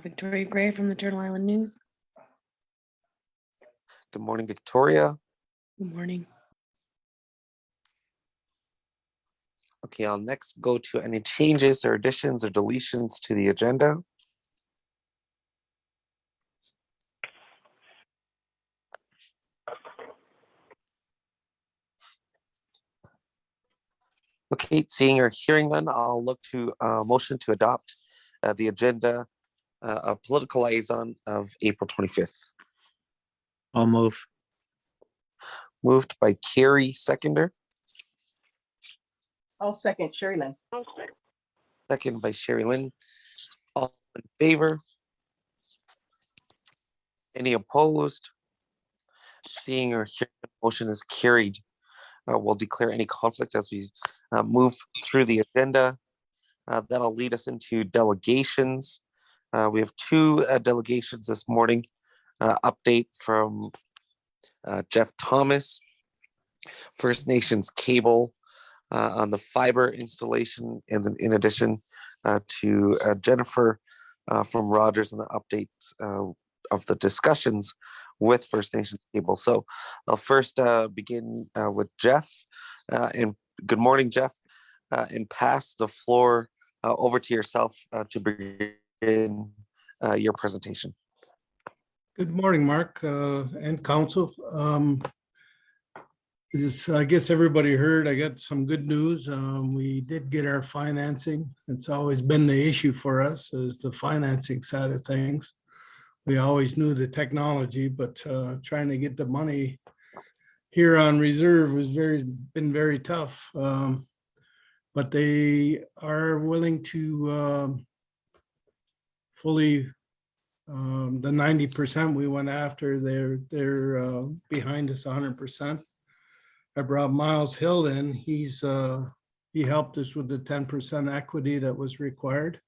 Victoria Gray from the Turtle Island News. Good morning, Victoria. Good morning. Okay, I'll next go to any changes or additions or deletions to the agenda. Okay, seeing or hearing none, I'll look to a motion to adopt the agenda of political liaison of April 25th. I'll move. Moved by Carrie, seconder. I'll second Sherry Lynn. Second by Sherry Lynn. All in favor? Any opposed? Seeing or hearing the motion is carried. We'll declare any conflict as we move through the agenda. That'll lead us into delegations. We have two delegations this morning. Update from Jeff Thomas, First Nations Cable on the fiber installation, and then in addition to Jennifer from Rogers and the updates of the discussions with First Nations Cable. So I'll first begin with Jeff. And good morning, Jeff, and pass the floor over to yourself to begin your presentation. Good morning, Mark and council. I guess everybody heard, I got some good news. We did get our financing. It's always been the issue for us, is the financing side of things. We always knew the technology, but trying to get the money here on reserve has been very tough. But they are willing to fully, the 90% we went after, they're behind us 100%. I brought Miles Hill in. He helped us with the 10% equity that was required.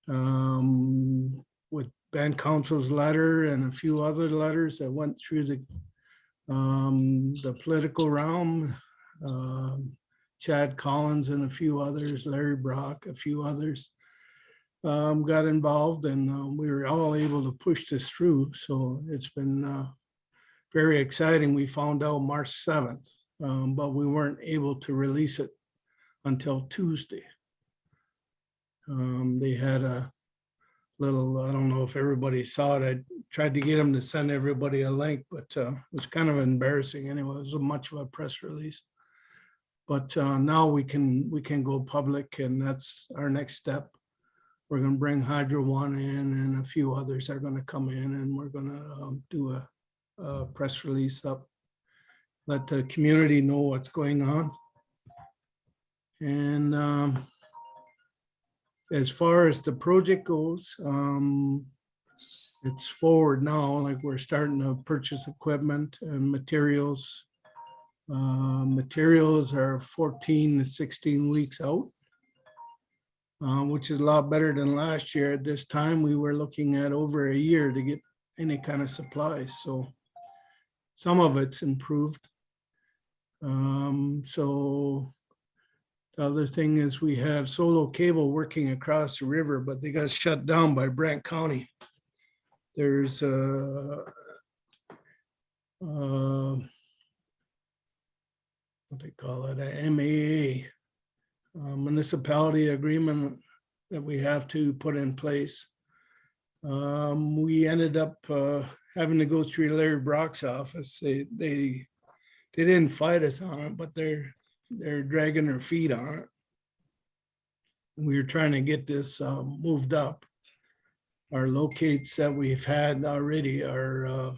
With Ben Council's letter and a few other letters that went through the political realm, Chad Collins and a few others, Larry Brock, a few others got involved, and we were all able to push this through. So it's been very exciting. We found out March 7th, but we weren't able to release it until Tuesday. They had a little, I don't know if everybody saw it. I tried to get them to send everybody a link, but it was kind of embarrassing anyway. It was much of a press release. But now we can go public, and that's our next step. We're going to bring Hydro One in, and a few others are going to come in, and we're going to do a press release up, let the community know what's going on. And as far as the project goes, it's forward now. Like, we're starting to purchase equipment and materials. Materials are 14 to 16 weeks out, which is a lot better than last year. At this time, we were looking at over a year to get any kind of supplies. So some of it's improved. So the other thing is we have Solo Cable working across the river, but they got shut down by Brant County. There's what they call it, a MAA, municipality agreement that we have to put in place. We ended up having to go through Larry Brock's office. They didn't fight us on it, but they're dragging their feet on it. We were trying to get this moved up. Our locates that we've had already are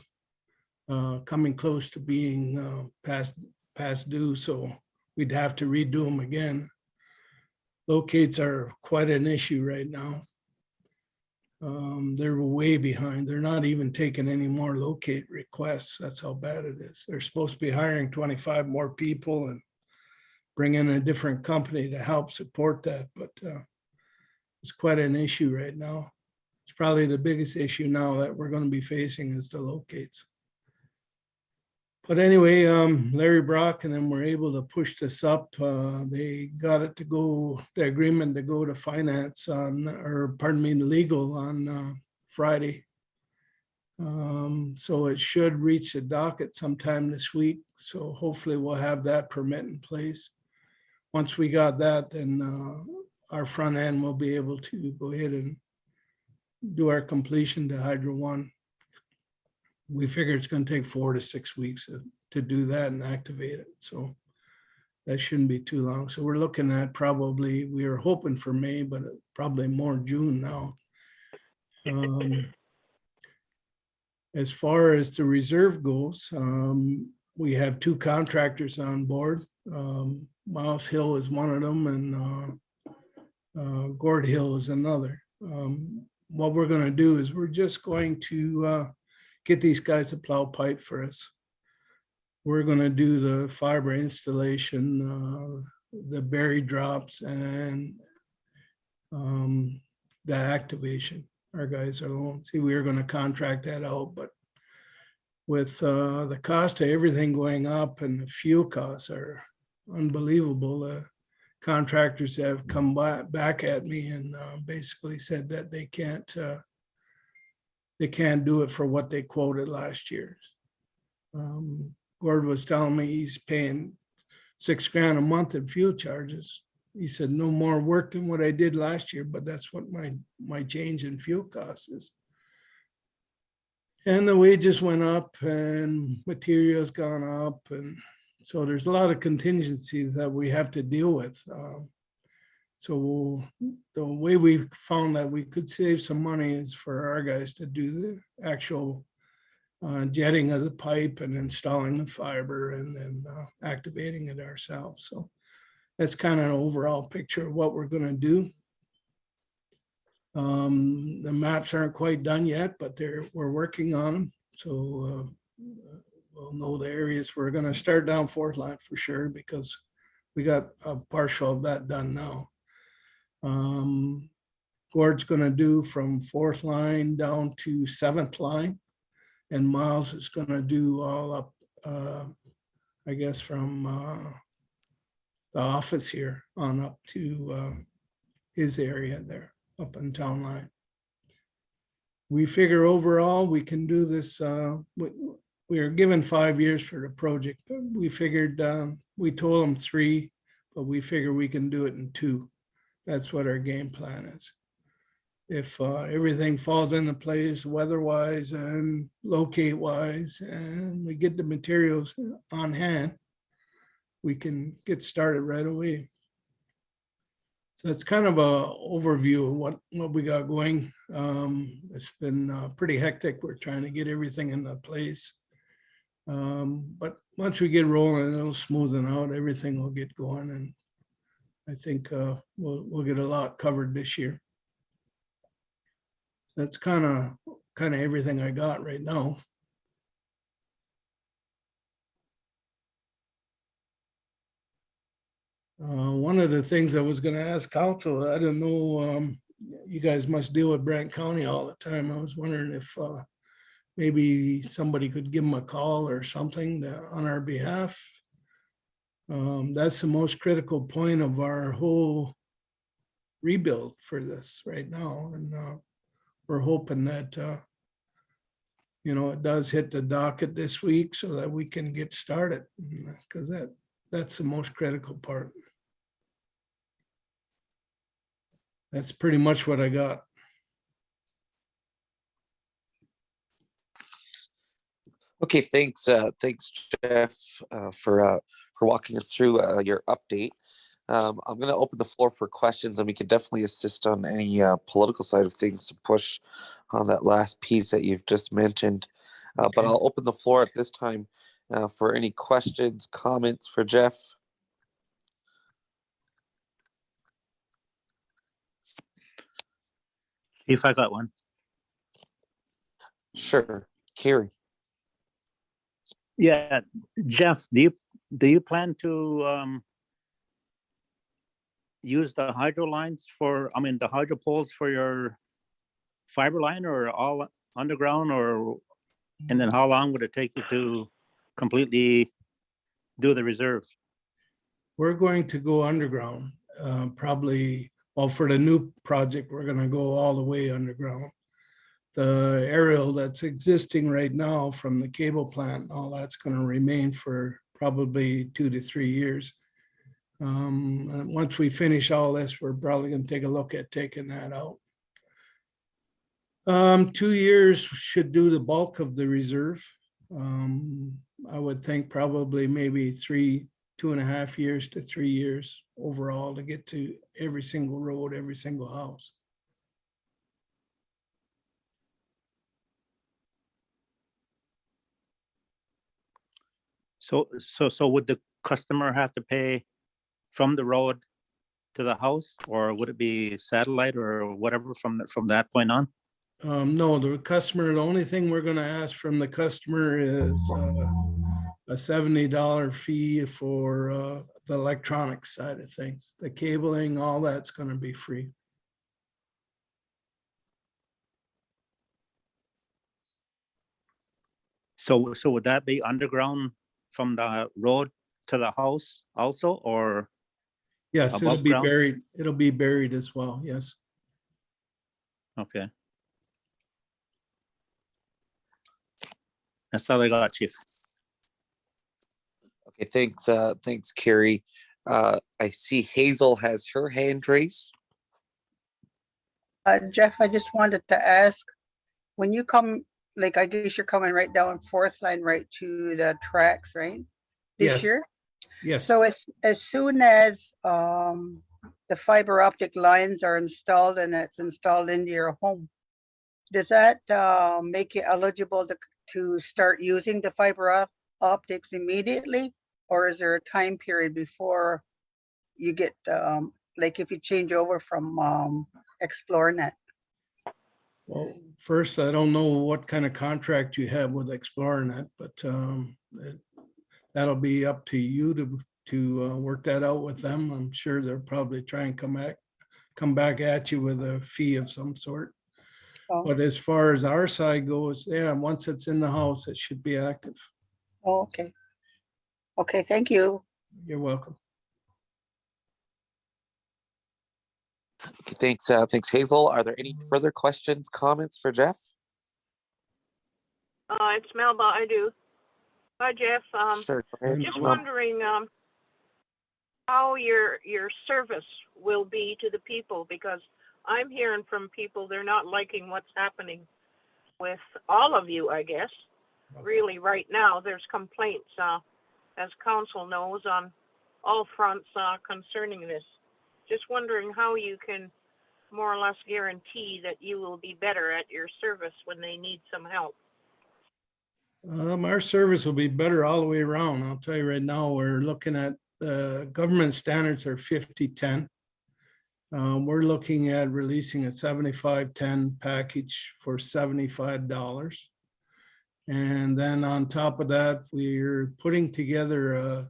coming close to being past due, so we'd have to redo them again. Locates are quite an issue right now. They're way behind. They're not even taking any more locate requests. That's how bad it is. They're supposed to be hiring 25 more people and bring in a different company to help support that, but it's quite an issue right now. It's probably the biggest issue now that we're going to be facing is the locates. But anyway, Larry Brock and then were able to push this up. They got it to go, the agreement to go to finance on, or pardon me, legal on Friday. So it should reach the docket sometime this week. So hopefully we'll have that permit in place. Once we got that, then our front end will be able to go ahead and do our completion to Hydro One. We figure it's going to take 4 to 6 weeks to do that and activate it. So that shouldn't be too long. So we're looking at probably, we were hoping for May, but probably more June now. As far as the reserve goes, we have 2 contractors on board. Miles Hill is one of them and Gord Hill is another. What we're going to do is we're just going to get these guys to plow pipe for us. We're going to do the fiber installation, the berry drops, and the activation. Our guys are alone. See, we were going to contract that out, but with the cost of everything going up and the fuel costs are unbelievable, contractors have come back at me and basically said that they can't do it for what they quoted last year. Gord was telling me he's paying $6,000 a month in fuel charges. He said, no more work than what I did last year, but that's what my change in fuel costs is. And the wages went up and materials gone up. And so there's a lot of contingencies that we have to deal with. So the way we found that we could save some money is for our guys to do the actual jetting of the pipe and installing the fiber and then activating it ourselves. So that's kind of an overall picture of what we're going to do. The maps aren't quite done yet, but we're working on them. So we'll know the areas. We're going to start down 4th line for sure because we got a partial of that done now. Gord's going to do from 4th line down to 7th line, and Miles is going to do all up, I guess, from the office here on up to his area there, up in town line. We figure overall we can do this. We are given 5 years for the project, but we figured, we told them 3, but we figure we can do it in 2. That's what our game plan is. If everything falls into place weather-wise and locate-wise, and we get the materials on hand, we can get started right away. So it's kind of a overview of what we got going. It's been pretty hectic. We're trying to get everything into place. But once we get rolling, it'll smoothen out. Everything will get going, and I think we'll get a lot covered this year. That's kind of everything I got right now. One of the things I was going to ask council, I don't know, you guys must deal with Brant County all the time. I was wondering if maybe somebody could give them a call or something on our behalf. That's the most critical point of our whole rebuild for this right now. And we're hoping that, it does hit the docket this week so that we can get started, because that's the most critical part. That's pretty much what I got. Okay, thanks, Jeff, for walking us through your update. I'm going to open the floor for questions, and we can definitely assist on any political side of things to push on that last piece that you've just mentioned. Okay. But I'll open the floor at this time for any questions, comments for Jeff. Chief, I got one. Sure, Carrie. Yeah, Jeff, do you plan to use the hydro lines the hydro poles for your fiber line, or all underground, and then how long would it take you to completely do the reserve? We're going to go underground, probably, well, for the new project, we're gonna go all the way underground. The aerial that's existing right now from the cable plant, all that's gonna remain for probably 2 to 3 years. And once we finish all this, we're probably gonna take a look at taking that out. 2 years should do the bulk of the reserve. I would think probably maybe 2.5 years to 3 years overall to get to every single road, every single house. So would the customer have to pay from the road to the house, or would it be satellite or whatever from that point on? No, the customer, the only thing we're gonna ask from the customer is a $70 fee for the electronic side of things. The cabling, all that's gonna be free. So would that be underground from the road to the house also, or? Yes, it'll Above be ground? buried. It'll be buried as well, yes. Okay. That's all I got, Chief. Okay, thanks, Carrie. I see Hazel has her hand raised. Jeff, I just wanted to ask, when you come, like, I guess you're coming right down Fourth Line right to the tracks, right? This Yes. year? Yes, So as soon as the fiber optic lines are installed and it's installed into your home, does that make you eligible to start using the fiber optics immediately? Or is there a time period before you get, like if you change over from ExploreNet? well, first, I don't know what kind of contract you have with ExploreNet, but that'll be up to you to work that out with them. I'm sure they'll probably try and come back at you with a fee of some sort. Oh. But as far as our side goes, yeah, once it's in the house, it should be active. Oh, okay. Okay, thank you. You're welcome. Okay, thanks, Hazel. Are there any further questions, comments for Jeff? It's Melba. I do. Hi, Jeff. Sure. Go ahead. Just wondering how your service will be to the people, because I'm hearing from people they're not liking what's happening with all of you, I guess. Really, right now, there's complaints, as council knows, on all fronts concerning this. Just wondering how you can more or less guarantee that you will be better at your service when they need some help. Our service will be better all the way around. I'll tell you right now, we're looking at government standards are 50-10. We're looking at releasing a 75-10 package for $75. And then on top of that, we're putting together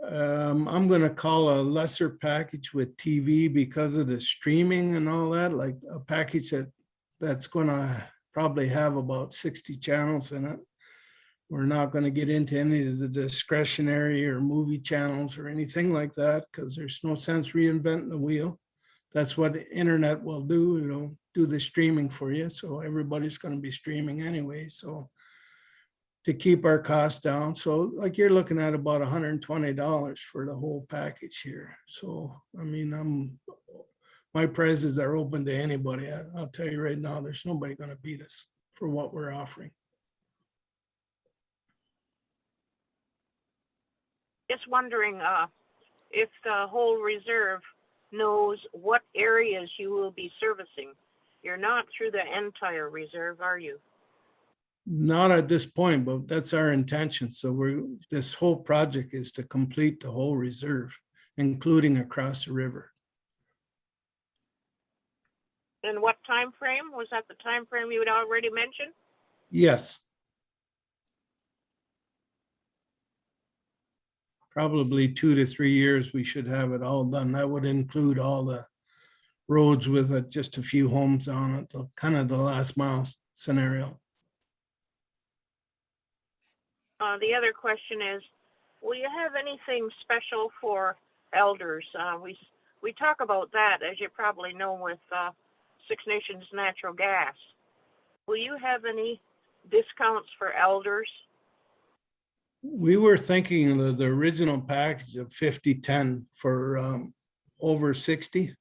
I'm going to call a lesser package with TV because of the streaming and all that, like a package that's going to probably have about 60 channels in it. We're not going to get into any of the discretionary or movie channels or anything like that, because there's no sense reinventing the wheel. That's what the internet will do, do the streaming for you. So everybody's going to be streaming anyway. So to keep our costs down. So like you're looking at about $120 for the whole package here. So, I mean, my prices are open to anybody. I'll tell you right now, there's nobody going to beat us for what we're offering. Just wondering if the whole reserve knows what areas you will be servicing. You're not through the entire reserve, are you? Not at this point, but that's our intention. So this whole project is to complete the whole reserve, including across the river. And what time frame? Was that the time frame you had already mentioned? Yes. Probably 2 to 3 years, we should have it all done. That would include all the roads with just a few homes on it, kind of the last mile scenario. the other question is, will you have anything special for elders? We talk about that, as you probably know, with Six Nations Natural Gas. Will you have any discounts for elders? We were thinking of the original package of 50-10 for over 60.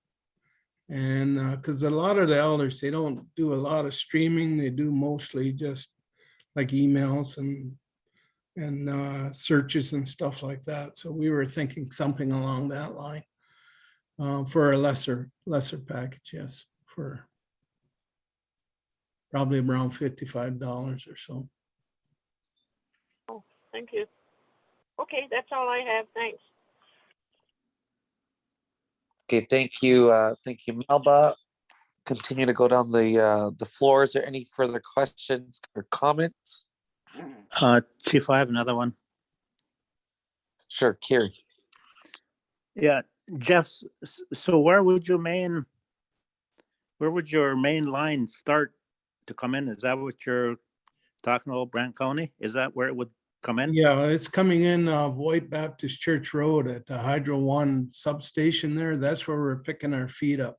And because a lot of the elders, they don't do a lot of streaming. They do mostly just like emails and searches and stuff like that. So we were thinking something along that line for a lesser package, yes, for probably around $55 or so. Oh, thank you. Okay, that's all I have. Thanks. Okay, thank you, Melba. Continue to go down the floor. Is there any further questions or comments? Chief, I have another one. Sure, Carrie. Yeah, Jeff, so where would your main line start to come in? Is that what you're talking about, Brant County? Is that where it would come in? Yeah, it's coming in White Baptist Church Road at the Hydro One substation there. That's where we're picking our feed up.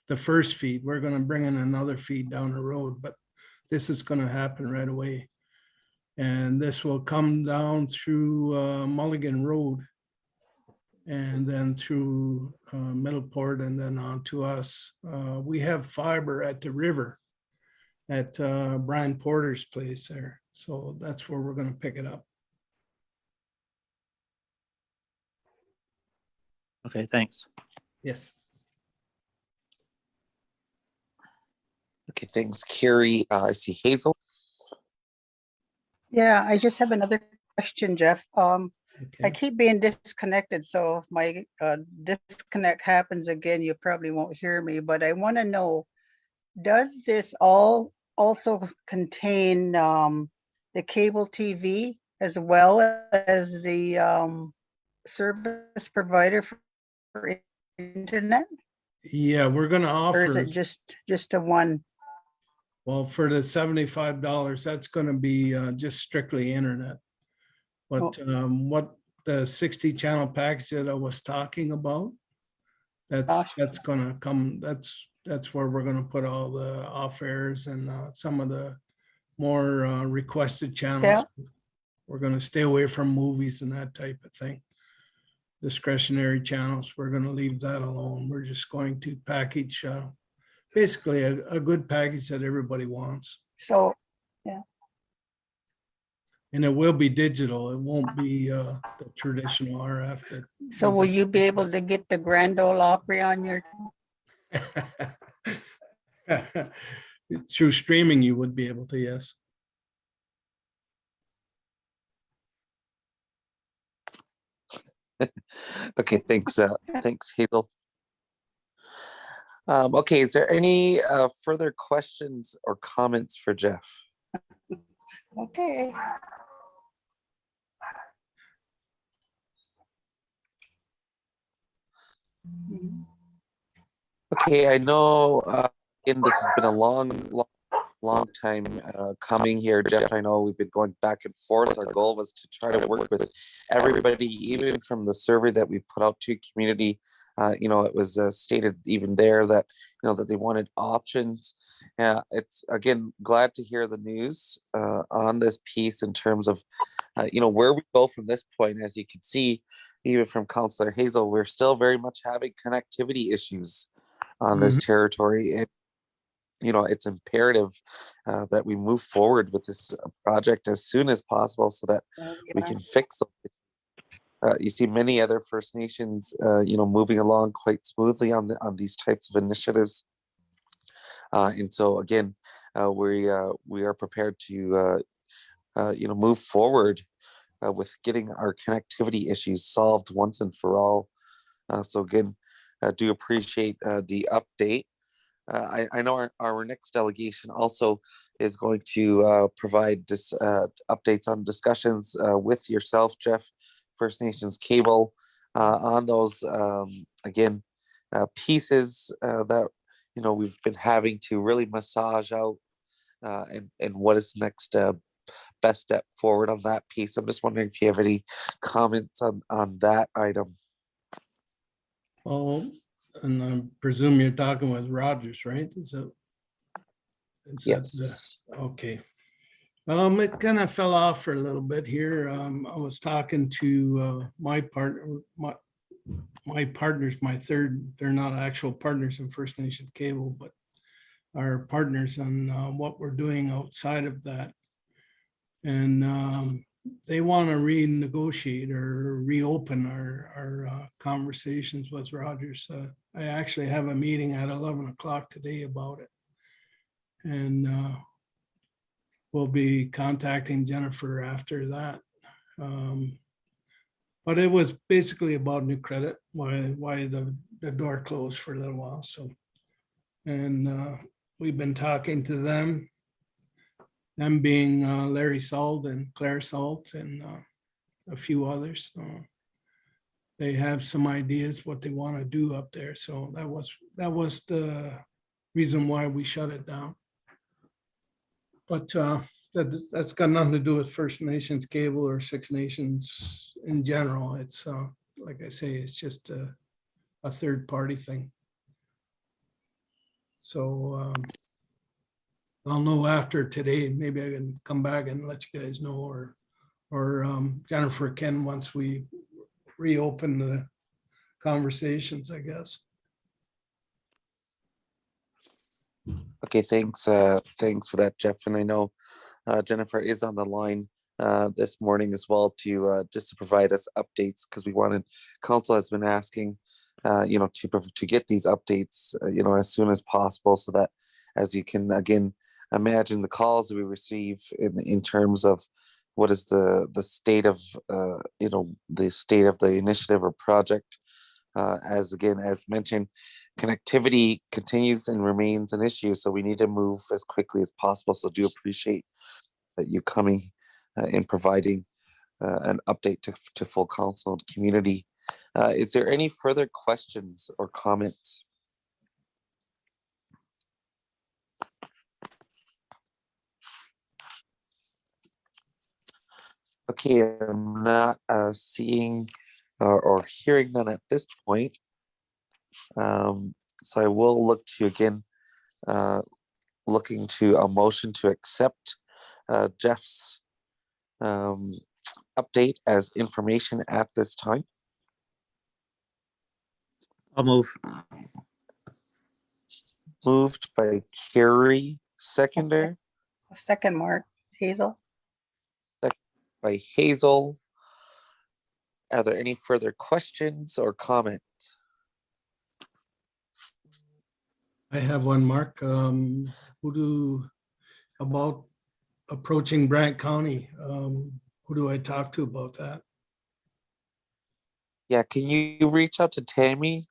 The first feed, we're gonna bring in another feed down the road, but this is gonna happen right away. And this will come down through Mulligan Road and then through Middleport and then on to us. We have fiber at the river at Brian Porter's place there. So that's where we're gonna pick it up. Okay, thanks. Yes. Okay, thanks, Carrie. I see Hazel. Yeah, I just have another question, Jeff. I Okay. keep being disconnected, so if my disconnect happens again, you probably won't hear me, but I want to know, does this all also contain the cable TV as well as the service provider for internet? Yeah, we're gonna Or is offer, it just a one? well, for the $75, that's gonna be just strictly internet. But what the 60 channel package that I was talking about, Gosh. that's gonna come, that's where we're gonna put all the off airs and some of the more requested channels. We're gonna stay away from movies and that type of thing. Discretionary channels, we're gonna leave that alone. We're just going to package basically a good package that everybody wants. So, And it will be digital. It won't be the traditional RF. so will you be able to get the Grand Ole Opry on your? Through streaming, you would be able to, yes. Okay, thanks, thanks, Hazel. Okay, is there any further questions or comments for Jeff? Okay. Okay, I know, again, this has been a long time coming here, Jeff. I know we've been going back and forth. Our goal was to try to work with everybody, even from the survey that we put out to community. It was stated even there that, that they wanted options. It's, again, glad to hear the news on this piece in terms of, where we go from this point. As you can see, even from Councillor Hazel, we're still very much having connectivity issues on this territory. And it's imperative that we move forward with this project as soon as possible so that we can fix them. You see many other First Nations, moving along quite smoothly on these types of initiatives. And so again, we are prepared to, move forward with getting our connectivity issues solved once and for all. So again, I do appreciate the update. I know our next delegation also is going to provide updates on discussions with yourself, Jeff, First Nations Cable, on those, again, pieces that, we've been having to really massage out and what is next best step forward on that piece. I'm just wondering if you have any comments on that item. Well, and I presume you're talking with Rogers, right? Is that Yes. okay. It kind of fell off for a little bit here. I was talking to my partner, my partners, they're not actual partners in First Nation Cable, but our partners on what we're doing outside of that. And they want to renegotiate or reopen our conversations with Rogers. I actually have a meeting at 11 o'clock today about it. And we'll be contacting Jennifer after that. But it was basically about new credit, why the door closed for a little while. So, and we've been talking to them being Larry Salt and Claire Salt and a few others. They have some ideas what they want to do up there. So that was the reason why we shut it down. But that's got nothing to do with First Nations Cable or Six Nations in general. It's like I say, it's just a third party thing. So I'll know after today. Maybe I can come back and let you guys know, or Jennifer can once we reopen the conversations, I guess. Okay, thanks. Thanks for that, Jeff. And I know Jennifer is on the line this morning as well to just to provide us updates, because we wanted, council has been asking, to get these updates, as soon as possible, so that, as you can again imagine, the calls that we receive in terms of what is the state of the state of the initiative or project. As mentioned, connectivity continues and remains an issue, so we need to move as quickly as possible. So do appreciate that you coming and providing an update to full council and community. Is there any further questions or comments? Okay, I'm not seeing or hearing none at this point. So I will look to again, looking to a motion to accept Jeff's update as information at this time. I'll move. Moved by Carrie, seconder Second, Mark Hazel. by Hazel. Are there any further questions or comments? I have one, Mark. About approaching Brant County, who do I talk to about that? Yeah, can you reach out to Tammy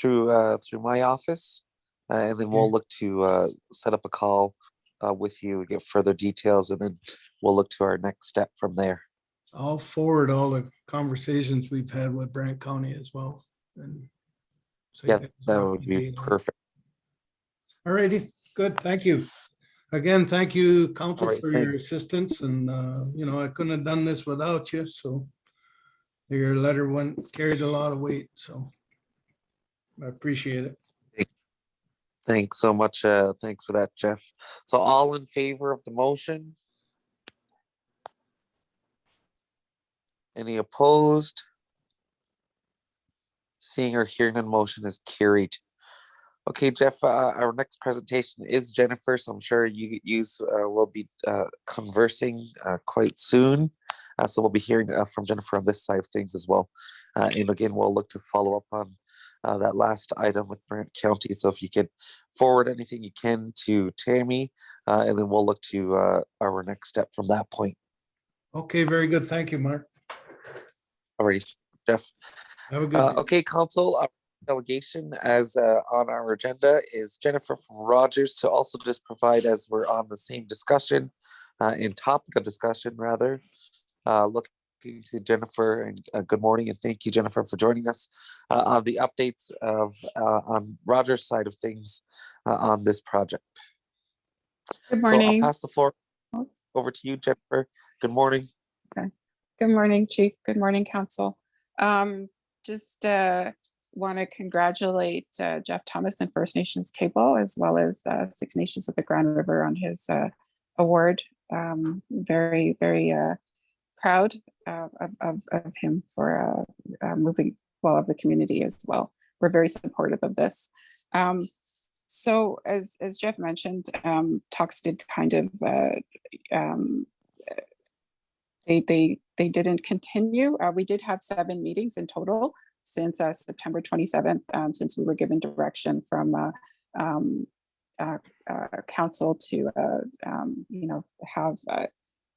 through my office, and then we'll look to set up a call with you, get further details, and then we'll look to our next step from there. I'll forward all the conversations we've had with Brant County as well. And so Yeah, that would be perfect. All righty, good, thank you. Again, thank you, council, All right, for your thanks. assistance, and I couldn't have done this without you, so your letter carried a lot of weight, so I appreciate it. Thanks so much. Thanks for that, Jeff. So all in favor of the motion? Any opposed? Seeing or hearing none, motion is carried. Okay, Jeff, our next presentation is Jennifer, so I'm sure you will be conversing quite soon. So we'll be hearing from Jennifer on this side of things as well. And again, we'll look to follow up on that last item with Brant County. So if you could forward anything you can to Tammy, and then we'll look to our next step from that point. Okay, very good. Thank you, Mark. Alrighty, Jeff. Have a good day. Okay, council, our delegation as on our agenda is Jennifer from Rogers to also just provide, as we're on the same discussion, in topic of discussion rather, looking to Jennifer, and good morning, and thank you, Jennifer, for joining us on the updates of on Rogers' side of things on this project. Good So I'll morning. pass the floor. over to you, Jennifer. Good morning. Good morning, Chief. Good morning, Council. Just want to congratulate Jeff Thomas and First Nations Cable, as well as Six Nations of the Grand River on his award. Very, very proud of him for moving well of the community as well. We're very supportive of this. So as Jeff mentioned, talks did kind of they didn't continue. We did have 7 meetings in total since September 27th, since we were given direction from council to have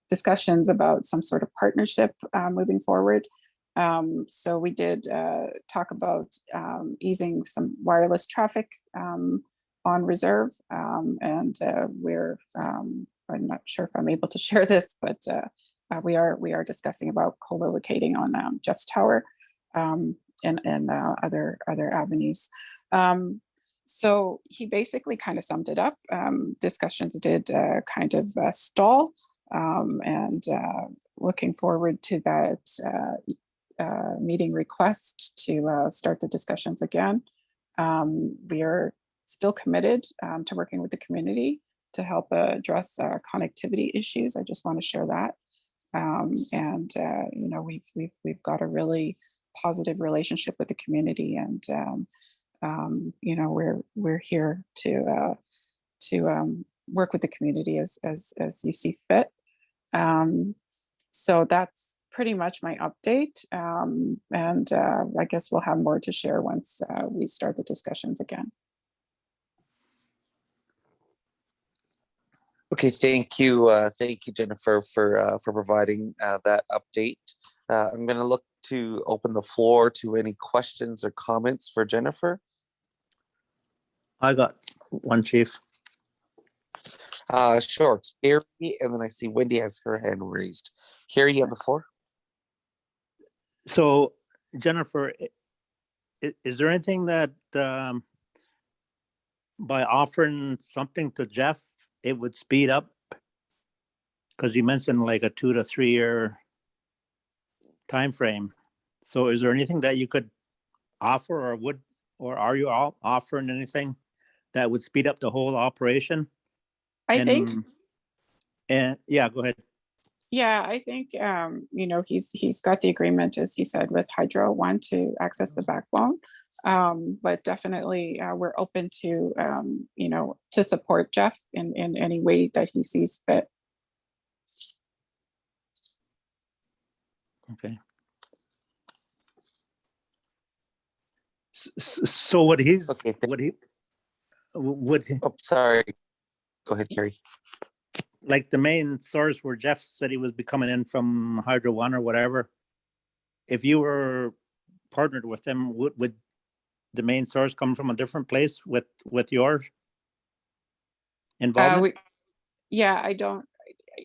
discussions about some sort of partnership moving forward. So we did talk about easing some wireless traffic on reserve, and I'm not sure if I'm able to share this, but we are discussing about co-locating on Jeff's Tower and other avenues. So he basically kind of summed it up. Discussions did kind of stall, and looking forward to that meeting request to start the discussions again. We are still committed to working with the community to help address connectivity issues. I just want to share that. And we've got a really positive relationship with the community, and we're here to work with the community as you see fit. So that's pretty much my update, and I guess we'll have more to share once we start the discussions again. Okay, thank you, Jennifer, for providing that update. I'm going to look to open the floor to any questions or comments for Jennifer. I got one, Chief. Sure, Carrie, and then I see Wendy has her hand raised. Carrie, you have the floor. So, Jennifer, is there anything that by offering something to Jeff, it would speed up? Because you mentioned like a 2 to 3 year time frame. So is there anything that you could offer, or are you all offering anything that would speed up the whole operation? I think. And yeah, go ahead. Yeah, I think he's got the agreement, as he said, with Hydro One to access the backbone. But definitely we're open to to support Jeff in any way that he sees fit. Okay. So what he's Okay. would Oh, sorry. Go ahead, Carrie. like the main source where Jeff said he was be coming in from Hydro One or whatever, if you were partnered with them, would the main source come from a different place with your involvement?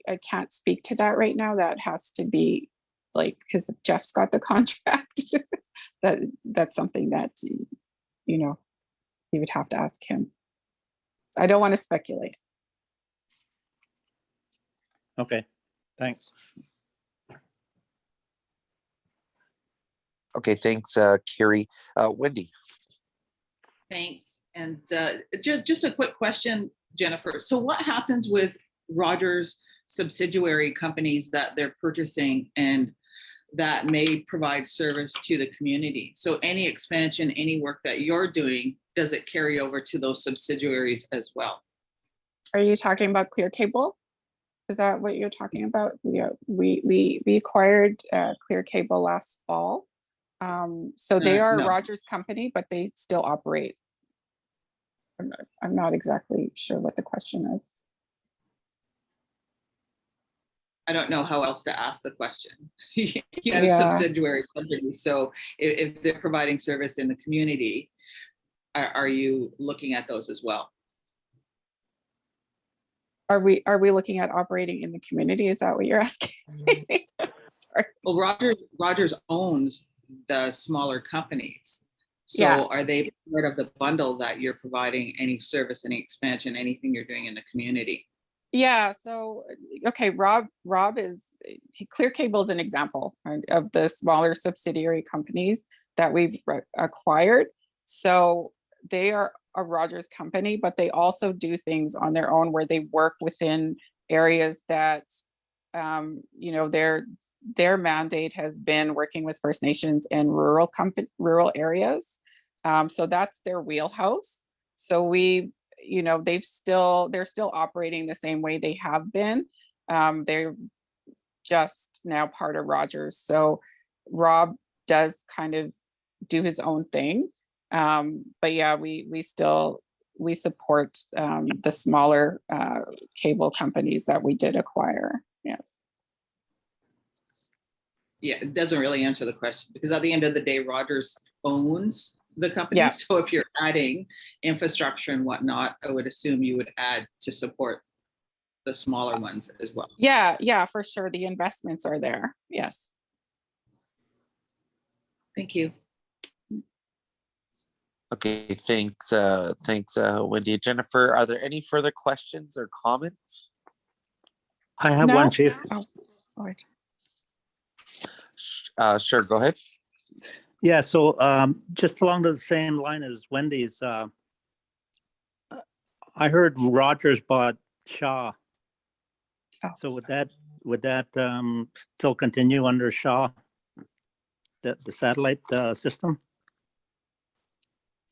I can't speak to that right now. That has to be because Jeff's got the contract. That's something that you would have to ask him. I don't want to speculate. Okay, thanks. Okay, thanks, Carrie. Wendy. Thanks. And just a quick question, Jennifer. So what happens with Rogers subsidiary companies that they're purchasing and that may provide service to the community? So any expansion, any work that you're doing, does it carry over to those subsidiaries as well? Are you talking about Clear Cable? Is that what you're talking about? We acquired Clear Cable last fall. So they are No. Rogers company, but they still operate. I'm not exactly sure what the question is. I don't know how else to ask the question. You have Yeah. subsidiary companies. So if they're providing service in the community, are you looking at those as well? Are we looking at operating in the community? Is that what you're asking? Sorry. Well, Rogers owns the smaller companies. So Yeah. are they part of the bundle that you're providing any service, any expansion, anything you're doing in the community? Yeah, so, okay, Rob is, Clear Cable is an example, right, of the smaller subsidiary companies that we've acquired. So they are a Rogers company, but they also do things on their own where they work within areas that, you know, their mandate has been working with First Nations and rural areas. So that's their wheelhouse. So you know, they're still operating the same way they have been. They're just now part of Rogers. So Rob does kind of do his own thing. But yeah, we support the smaller cable companies that we did acquire. Yes. Yeah, it doesn't really answer the question because at the end of the day, Rogers owns the company. Yeah. So if you're adding infrastructure and whatnot, I would assume you would add to support the smaller ones as well. Yeah, for sure. The investments are there. Yes. Thank you. Okay, thanks, Wendy and Jennifer. Are there any further questions or comments? I have No. one, Chief. Oh, Lord. Sure, go ahead. Yeah, so just along the same line as Wendy's, I heard Rogers bought Shaw. Oh. So would that still continue under Shaw, the satellite system?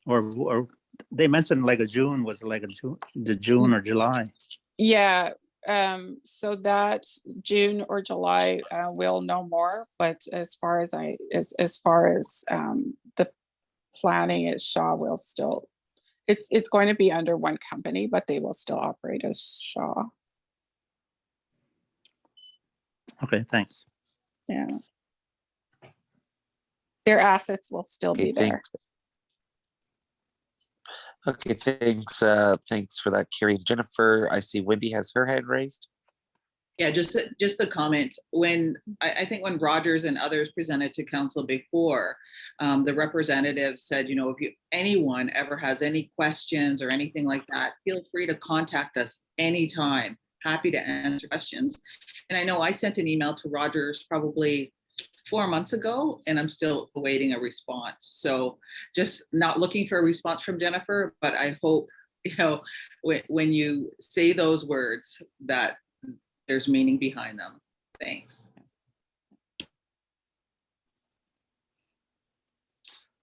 Or they mentioned like a June was like the June or July. Yeah, so that June or July, we'll know more, but as far as the planning is, Shaw will still, it's going to be under one company, but they will still operate as Shaw. Okay, thanks. Yeah. Their assets will still Okay, be there. thanks. Okay, thanks. Thanks for that, Carrie. Jennifer, I see Wendy has her hand raised. Yeah, just a comment. When I think when Rogers and others presented to council before, the representative said, you know, if anyone ever has any questions or anything like that, feel free to contact us anytime. Happy to answer questions. And I know I sent an email to Rogers probably 4 months ago, and I'm still awaiting a response. So just not looking for a response from Jennifer, but I hope, you know, when you say those words that there's meaning behind them. Thanks.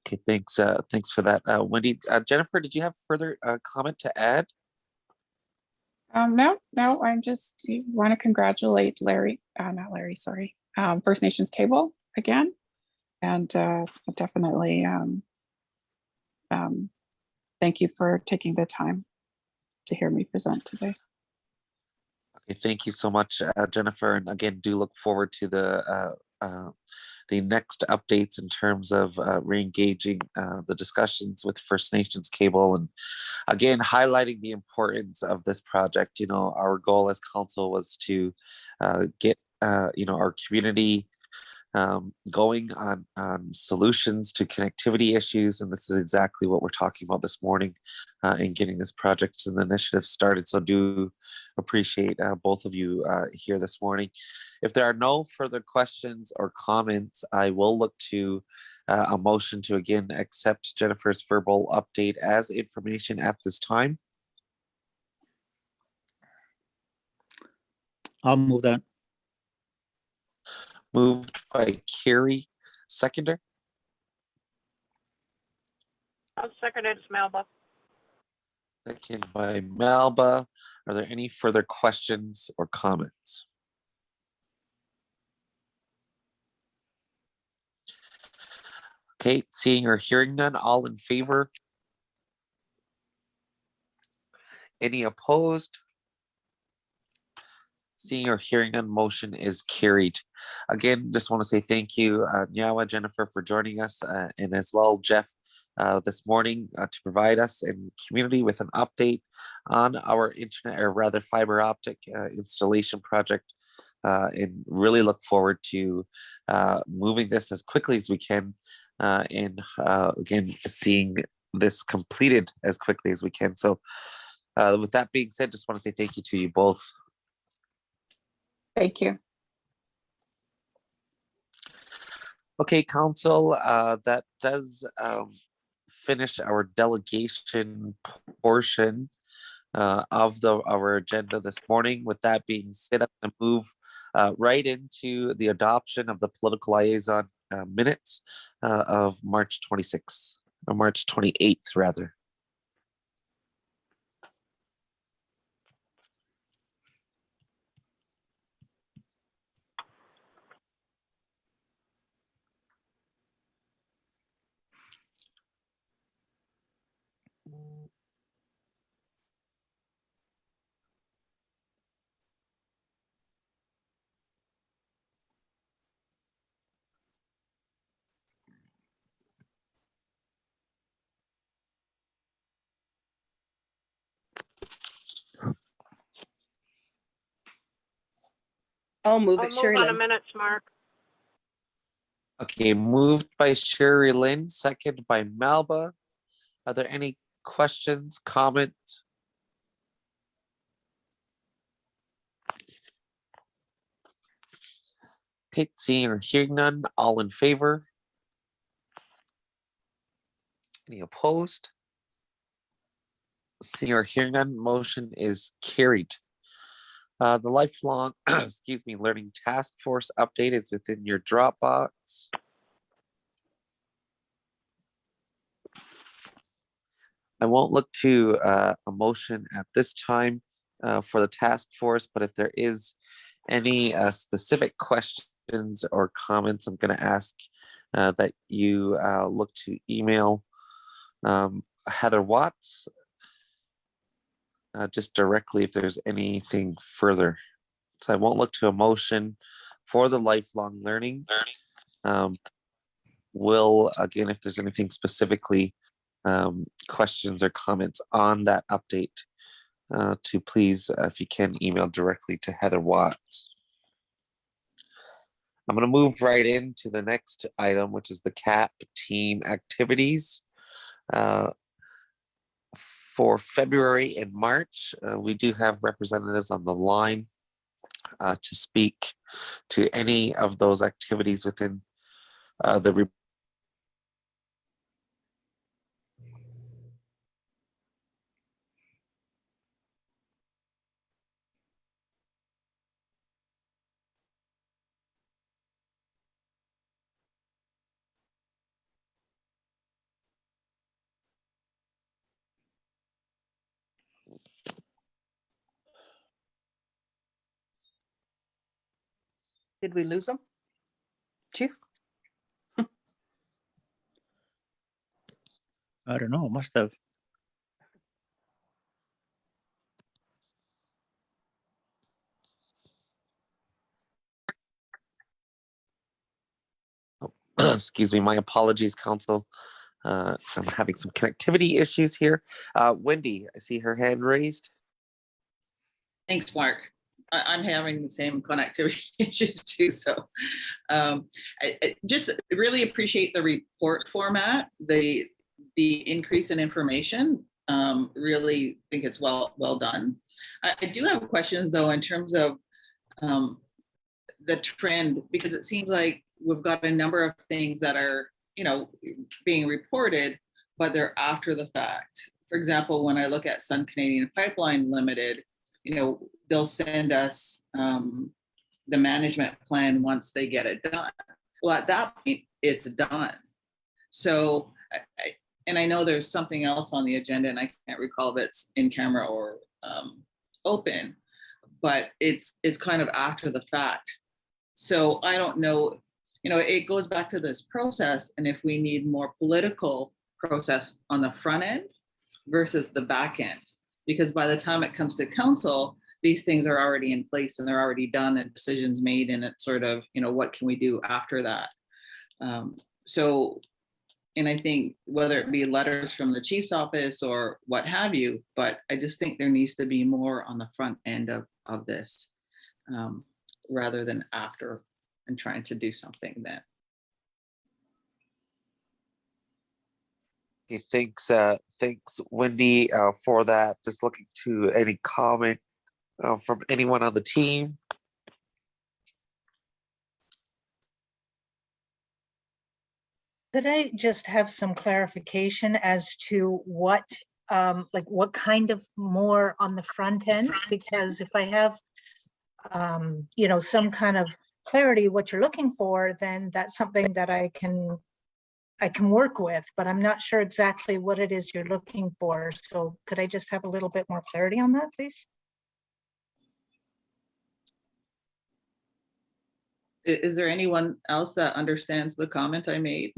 Okay, thanks. Thanks for that, Wendy. Jennifer, did you have further comment to add? No, I'm just want to congratulate not Larry, sorry, First Nations Cable again, and definitely thank you for taking the time to hear me present today. Okay, thank you so much, Jennifer, and again, do look forward to the next updates in terms of re-engaging the discussions with First Nations Cable, and again highlighting the importance of this project. You know, our goal as council was to get you know, our community going on solutions to connectivity issues, and this is exactly what we're talking about this morning in getting this project and the initiative started. So do appreciate both of you here this morning. If there are no further questions or comments, I will look to a motion to again accept Jennifer's verbal update as information at this time. I'll move that. Moved by Carrie, seconder. I'll second it, it's Melba. Second by Melba. Are there any further questions or comments? Okay, seeing or hearing none, all in favor? Any opposed? Seeing or hearing none, motion is carried. Again, just want to say thank you, Nyawa, Jennifer, for joining us, and as well, Jeff, this morning to provide us and community with an update on our internet, or rather fiber optic installation project, and really look forward to moving this as quickly as we can, and again, seeing this completed as quickly as we can. So with that being said, just want to say thank you to you both Thank you. Okay, council, that does finish our delegation portion of our agenda this morning. With that being said, I'm going to move right into the adoption of the political liaison minutes of March 26th, or March 28th, rather. I'll move I'll it, move Sherry on the Lynn. minutes, Mark. Okay, moved by Sherry Lynn, second by Malba. Are there any questions, comments? Okay, seeing or hearing none, all in favor? Any opposed? Seeing or hearing none, motion is carried. The lifelong, excuse me, learning task force update is within your Dropbox. I won't look to a motion at this time for the task force, but if there is any specific questions or comments, I'm going to ask that you look to email Heather Watts just directly if there's anything further. So I won't look to a motion for the lifelong learning. Will, again, if there's anything specifically, questions or comments on that update, to please, if you can, email directly to Heather Watts. I'm going to move right into the next item, which is the CAP team activities. For February and March, we do have representatives on the line to speak to any of those activities within the Did we lose them? Chief? I don't know, must have. excuse me, my apologies, council. I'm having some connectivity issues here. Wendy, I see her hand raised. Thanks, Mark. I'm having the same connectivity issues too. So I just really appreciate the report format, the increase in information. Really think it's well done. I do have questions though in terms of the trend, because it seems like we've got a number of things that are, being reported, but they're after the fact. For example, when I look at Sun Canadian Pipeline Limited, they'll send us the management plan once they get it done. Well, at that point, it's done. So, I know there's something else on the agenda, and I can't recall if it's in camera or open, but it's kind of after the fact. So I don't know, it goes back to this process, and if we need more political process on the front end versus the back end, because by the time it comes to council, these things are already in place and they're already done and decisions made, and it's sort of, what can we do after that? And I think whether it be letters from the chief's office or what have you, but I just think there needs to be more on the front end of this rather than after and trying to do something then. Okay, thanks, Wendy, for that. Just looking to any comment from anyone on the team. Could I just have some clarification as to what, like what kind of more on the front end? Because if I have, you know, some kind of clarity what you're looking for, then that's something that I can work with, but I'm not sure exactly what it is you're looking for. So could I just have a little bit more clarity on that, please? Is there anyone else that understands the comment I made?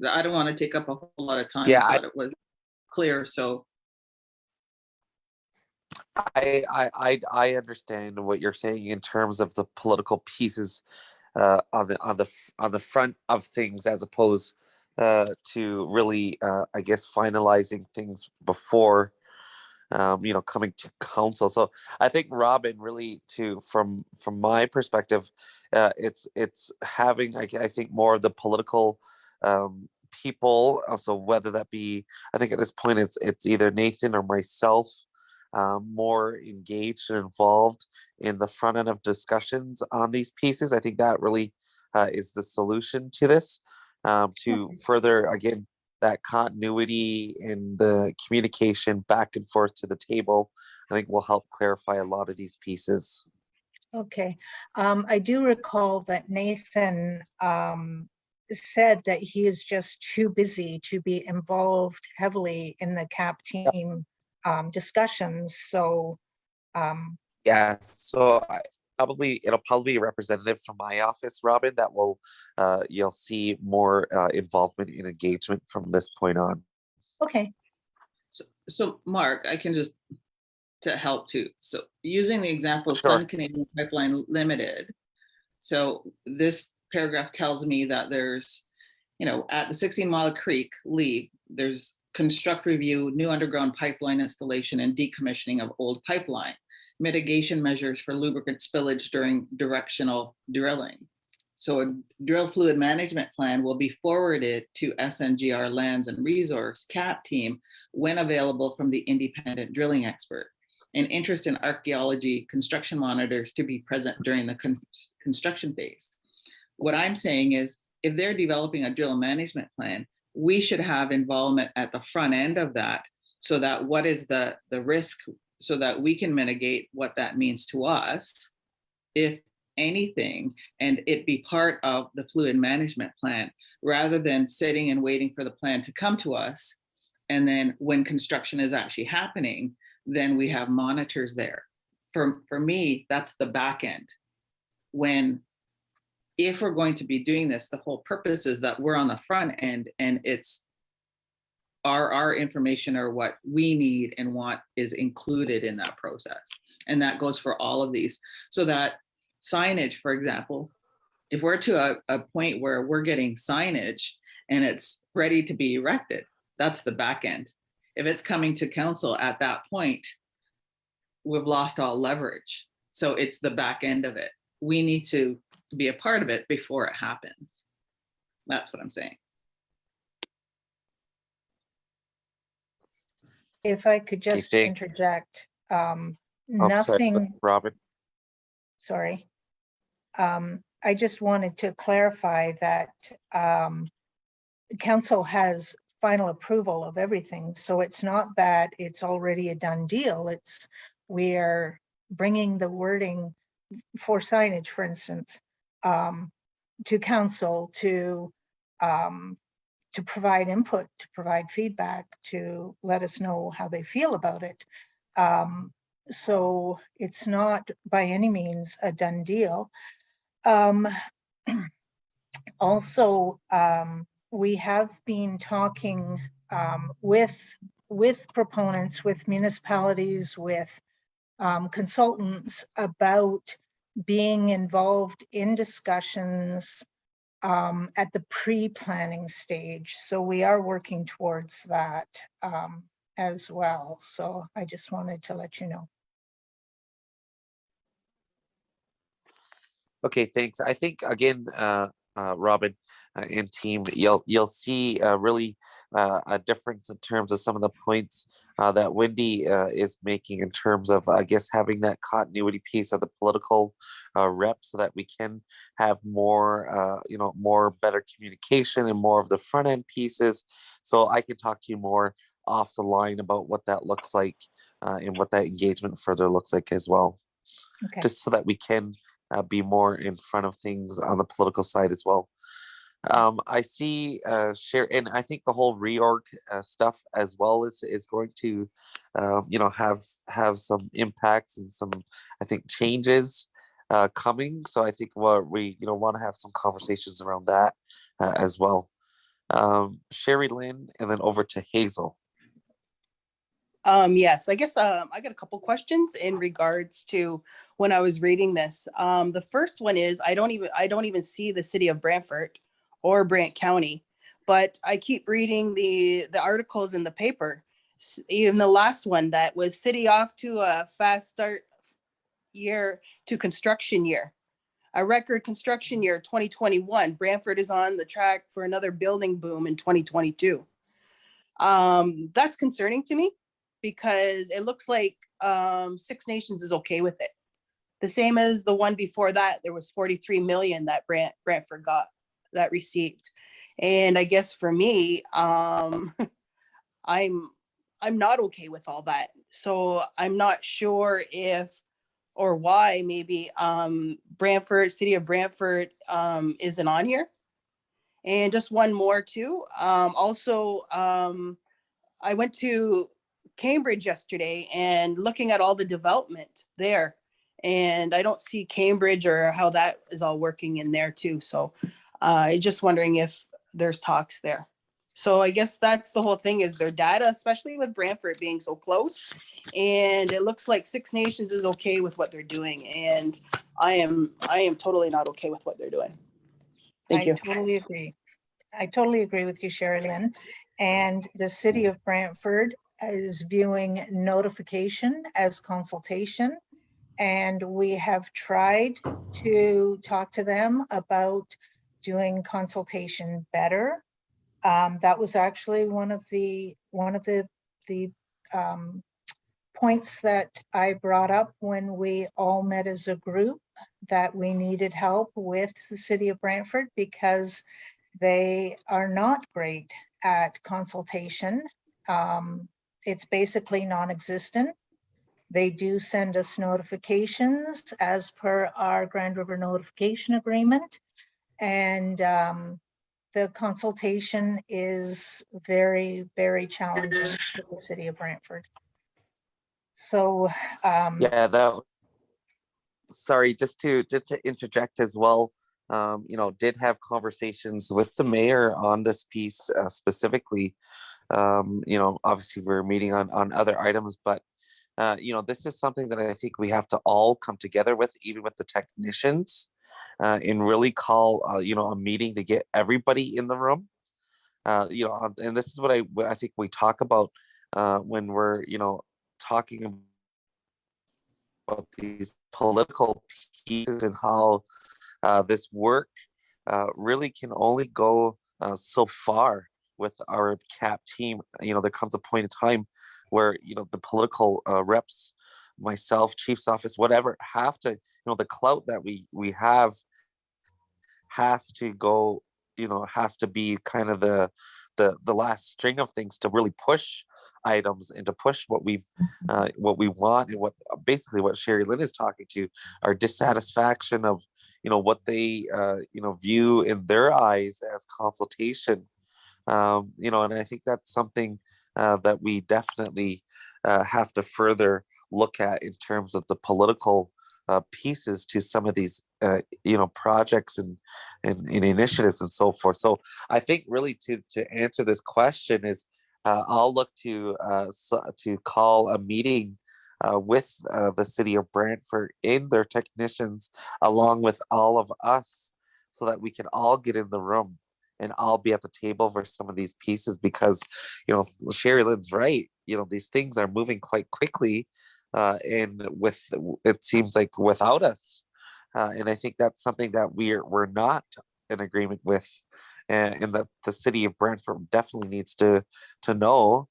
I don't want to take up a whole lot of time. Yeah, I thought it was clear, so. I understand what you're saying in terms of the political pieces on the front of things, as opposed to really I guess finalizing things before you know, coming to council. So I think, Robin, really, from my perspective, it's having I think more of the political people. Also, whether that be, I think at this point it's either Nathan or myself, more engaged and involved in the front end of discussions on these pieces. I think that really is the solution to this, to further, again, that continuity in the communication back and forth to the table. I think will help clarify a lot of these pieces. Okay. I do recall that Nathan said that he is just too busy to be involved heavily in the CAP team discussions. So Yeah, so it'll probably be a representative from my office, Robin, that will you'll see more involvement and engagement from this point on. okay. So Mark, I can just, to help too. So using the example of Sure. Sun Canadian Pipeline Limited. So this paragraph tells me that there's, you know, at the 16 Mile Creek lead, there's construct review, new underground pipeline installation and decommissioning of old pipeline, mitigation measures for lubricant spillage during directional drilling. So a drill fluid management plan will be forwarded to SNGR Lands and Resource CAP team when available from the independent drilling expert. And interest in archaeology construction monitors to be present during the construction phase. What I'm saying is, if they're developing a drill management plan, we should have involvement at the front end of that, so that what is the risk, so that we can mitigate what that means to us, if anything, and it be part of the fluid management plan, rather than sitting and waiting for the plan to come to us. And then when construction is actually happening, then we have monitors there. For me, that's the back end. When, if we're going to be doing this, the whole purpose is that we're on the front end, and it's our information or what we need and want is included in that process. And that goes for all of these. So that signage, for example, if we're to a point where we're getting signage and it's ready to be erected, that's the back end. If it's coming to council at that point, we've lost all leverage. So it's the back end of it. We need to be a part of it before it happens. That's what I'm saying. If I could just think- interject, Sorry, nothing, Robin. sorry. I just wanted to clarify that council has final approval of everything. So it's not that it's already a done deal. It's, we're bringing the wording for signage, for instance, to council to provide input, to provide feedback, to let us know how they feel about it. So it's not by any means a done deal. Also, we have been talking with proponents, with municipalities, with consultants about being involved in discussions at the pre-planning stage. So we are working towards that as well. So I just wanted to let you know. Okay, thanks. I think, again, Robin and team, you'll see really a difference in terms of some of the points that Wendy is making in terms of, I guess, having that continuity piece of the political rep so that we can have more, more better communication and more of the front end pieces. So I can talk to you more off the line about what that looks like and what that engagement further looks like as well, Okay. just so that we can be more in front of things on the political side as well. I see share, and I think the whole reorg stuff as well is going to, have some impacts and some, I think, changes coming. So I think what we want to have some conversations around that as well. Sherry Lynn, and then over to Hazel. Yes, I guess I got a couple questions in regards to when I was reading this. The first one is I don't even see the city of Brantford or Brant County, but I keep reading the articles in the paper. Even the last one that was city off to a fast start year to construction year. A record construction year 2021. Brantford is on the track for another building boom in 2022. That's concerning to me because it looks like Six Nations is okay with it. The same as the one before that, there was 43 million that Brantford got, that received. And I guess for me, I'm not okay with all that. So I'm not sure if or why maybe Brantford, city of Brantford isn't on here. And just one more too. I went to Cambridge yesterday and looking at all the development there. And I don't see Cambridge or how that is all working in there too. So just wondering if there's talks there. So I guess that's the whole thing is their data, especially with Brantford being so close. And it looks like Six Nations is okay with what they're doing. And I am totally not okay with what they're doing. Thank you. I totally agree. I totally agree with you, Sherry Lynn. And the city of Brantford is viewing notification as consultation. And we have tried to talk to them about doing consultation better. That was actually one of the points that I brought up when we all met as a group, that we needed help with the city of Brantford because they are not great at consultation. It's basically non-existent. They do send us notifications as per our Grand River notification agreement. And the consultation is very, very challenging for the city of Brantford. So Sorry, just to interject as well. Did have conversations with the mayor on this piece specifically. Obviously we're meeting on other items, but this is something that I think we have to all come together with, even with the technicians, and really call a meeting to get everybody in the room. And this is what I think we talk about when we're talking about these political pieces and how this work really can only go so far with our CAP team. There comes a point in time where the political reps, myself, chief's office, whatever, have to, the clout that we have has to go, has to be kind of the last string of things to really push items and to push what we want, and what basically what Sherry Lynn is talking to, our dissatisfaction of what they view in their eyes as consultation. And I think that's something that we definitely have to further look at in terms of the political pieces to some of these projects and initiatives and so forth. So I think really to answer this question is I'll look to call a meeting with the city of Brantford and their technicians along with all of us, so that we can all get in the room and I'll be at the table for some of these pieces, because Sherry Lynn's right. These things are moving quite quickly, and it seems like without us, and I think that's something that we're not in agreement with, and that the city of Brantford definitely needs to know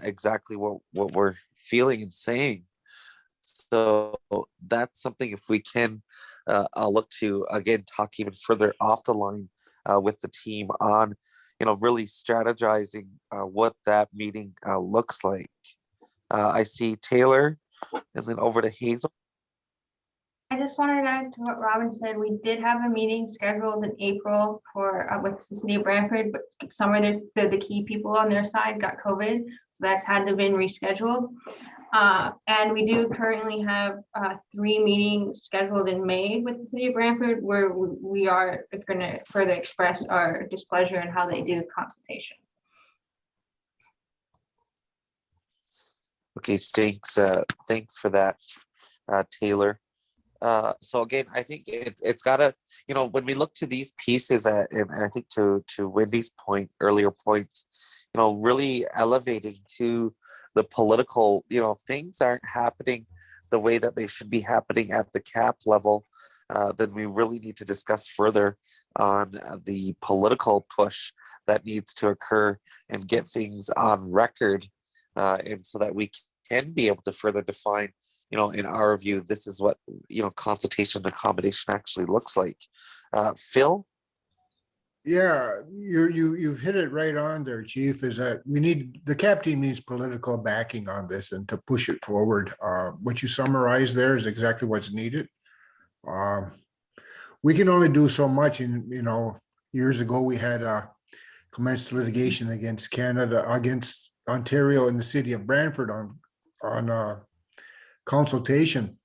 exactly what we're feeling and saying. So that's something, if we can, I'll look to again talk even further off the line with the team on, really strategizing what that meeting looks like. I see Taylor, and then over to Hazel. I just wanted to add to what Robin said. We did have a meeting scheduled in April for with the city of Brantford, but some of the key people on their side got COVID, so that's had to been rescheduled. And we do currently have 3 meetings scheduled in May with the city of Brantford, where we are going to further express our displeasure in how they do consultation. Okay, thanks. Thanks for that, Taylor. So again, I think it's gotta, when we look to these pieces, and I think to Wendy's earlier points, really elevating to the political, things aren't happening the way that they should be happening at the cap level, then we really need to discuss further on the political push that needs to occur and get things on record, and so that we can be able to further define, in our view, this is what, consultation and accommodation actually looks like. Phil? Yeah, you've hit it right on there, Chief, is that the CAP team needs political backing on this and to push it forward. What you summarized there is exactly what's needed. We can only do so much, and years ago we had commenced litigation against Ontario and the city of Brantford on consultation,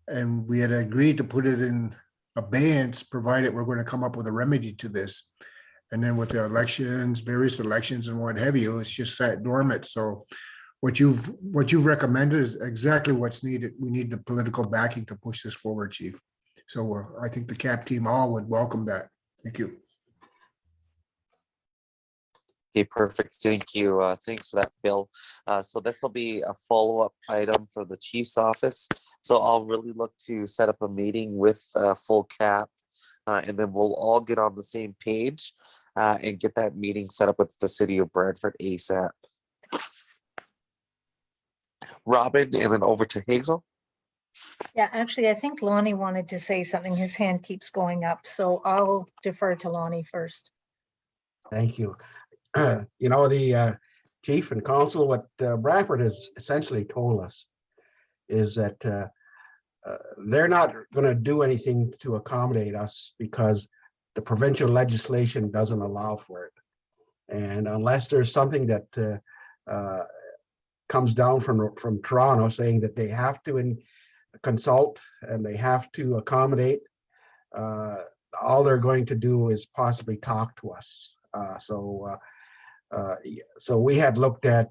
and we had agreed to put it in abeyance, provided we're going to come up with a remedy to this. And then with the elections, various elections and what have you, it's just sat dormant. So what you've recommended is exactly what's needed. We need the political backing to push this forward, Chief. So I think the CAP team all would welcome that. Thank you. Okay, perfect. Thank you. Thanks for that, Phil. So this will be a follow-up item for the chief's office. So I'll really look to set up a meeting with full CAP, and then we'll all get on the same page and get that meeting set up with the city of Brantford ASAP. Robin, and then over to Hazel. Yeah, actually, I think Lonnie wanted to say something. His hand keeps going up, so I'll defer to Lonnie first. Thank you. The chief and council, what Brantford has essentially told us is that they're not going to do anything to accommodate us because the provincial legislation doesn't allow for it. And unless there's something that comes down from Toronto saying that they have to consult and they have to accommodate, all they're going to do is possibly talk to us. So we had looked at,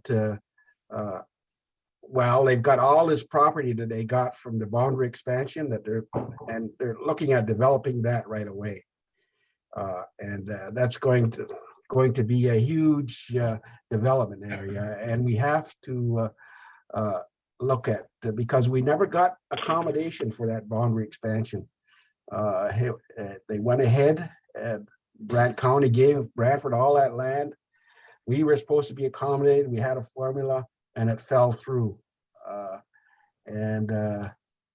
well, they've got all this property that they got from the boundary expansion that they're looking at developing that right away. And that's going to be a huge development area, and we have to look at, because we never got accommodation for that boundary expansion. They went ahead and Brant County gave Brantford all that land. We were supposed to be accommodated. We had a formula and it fell through.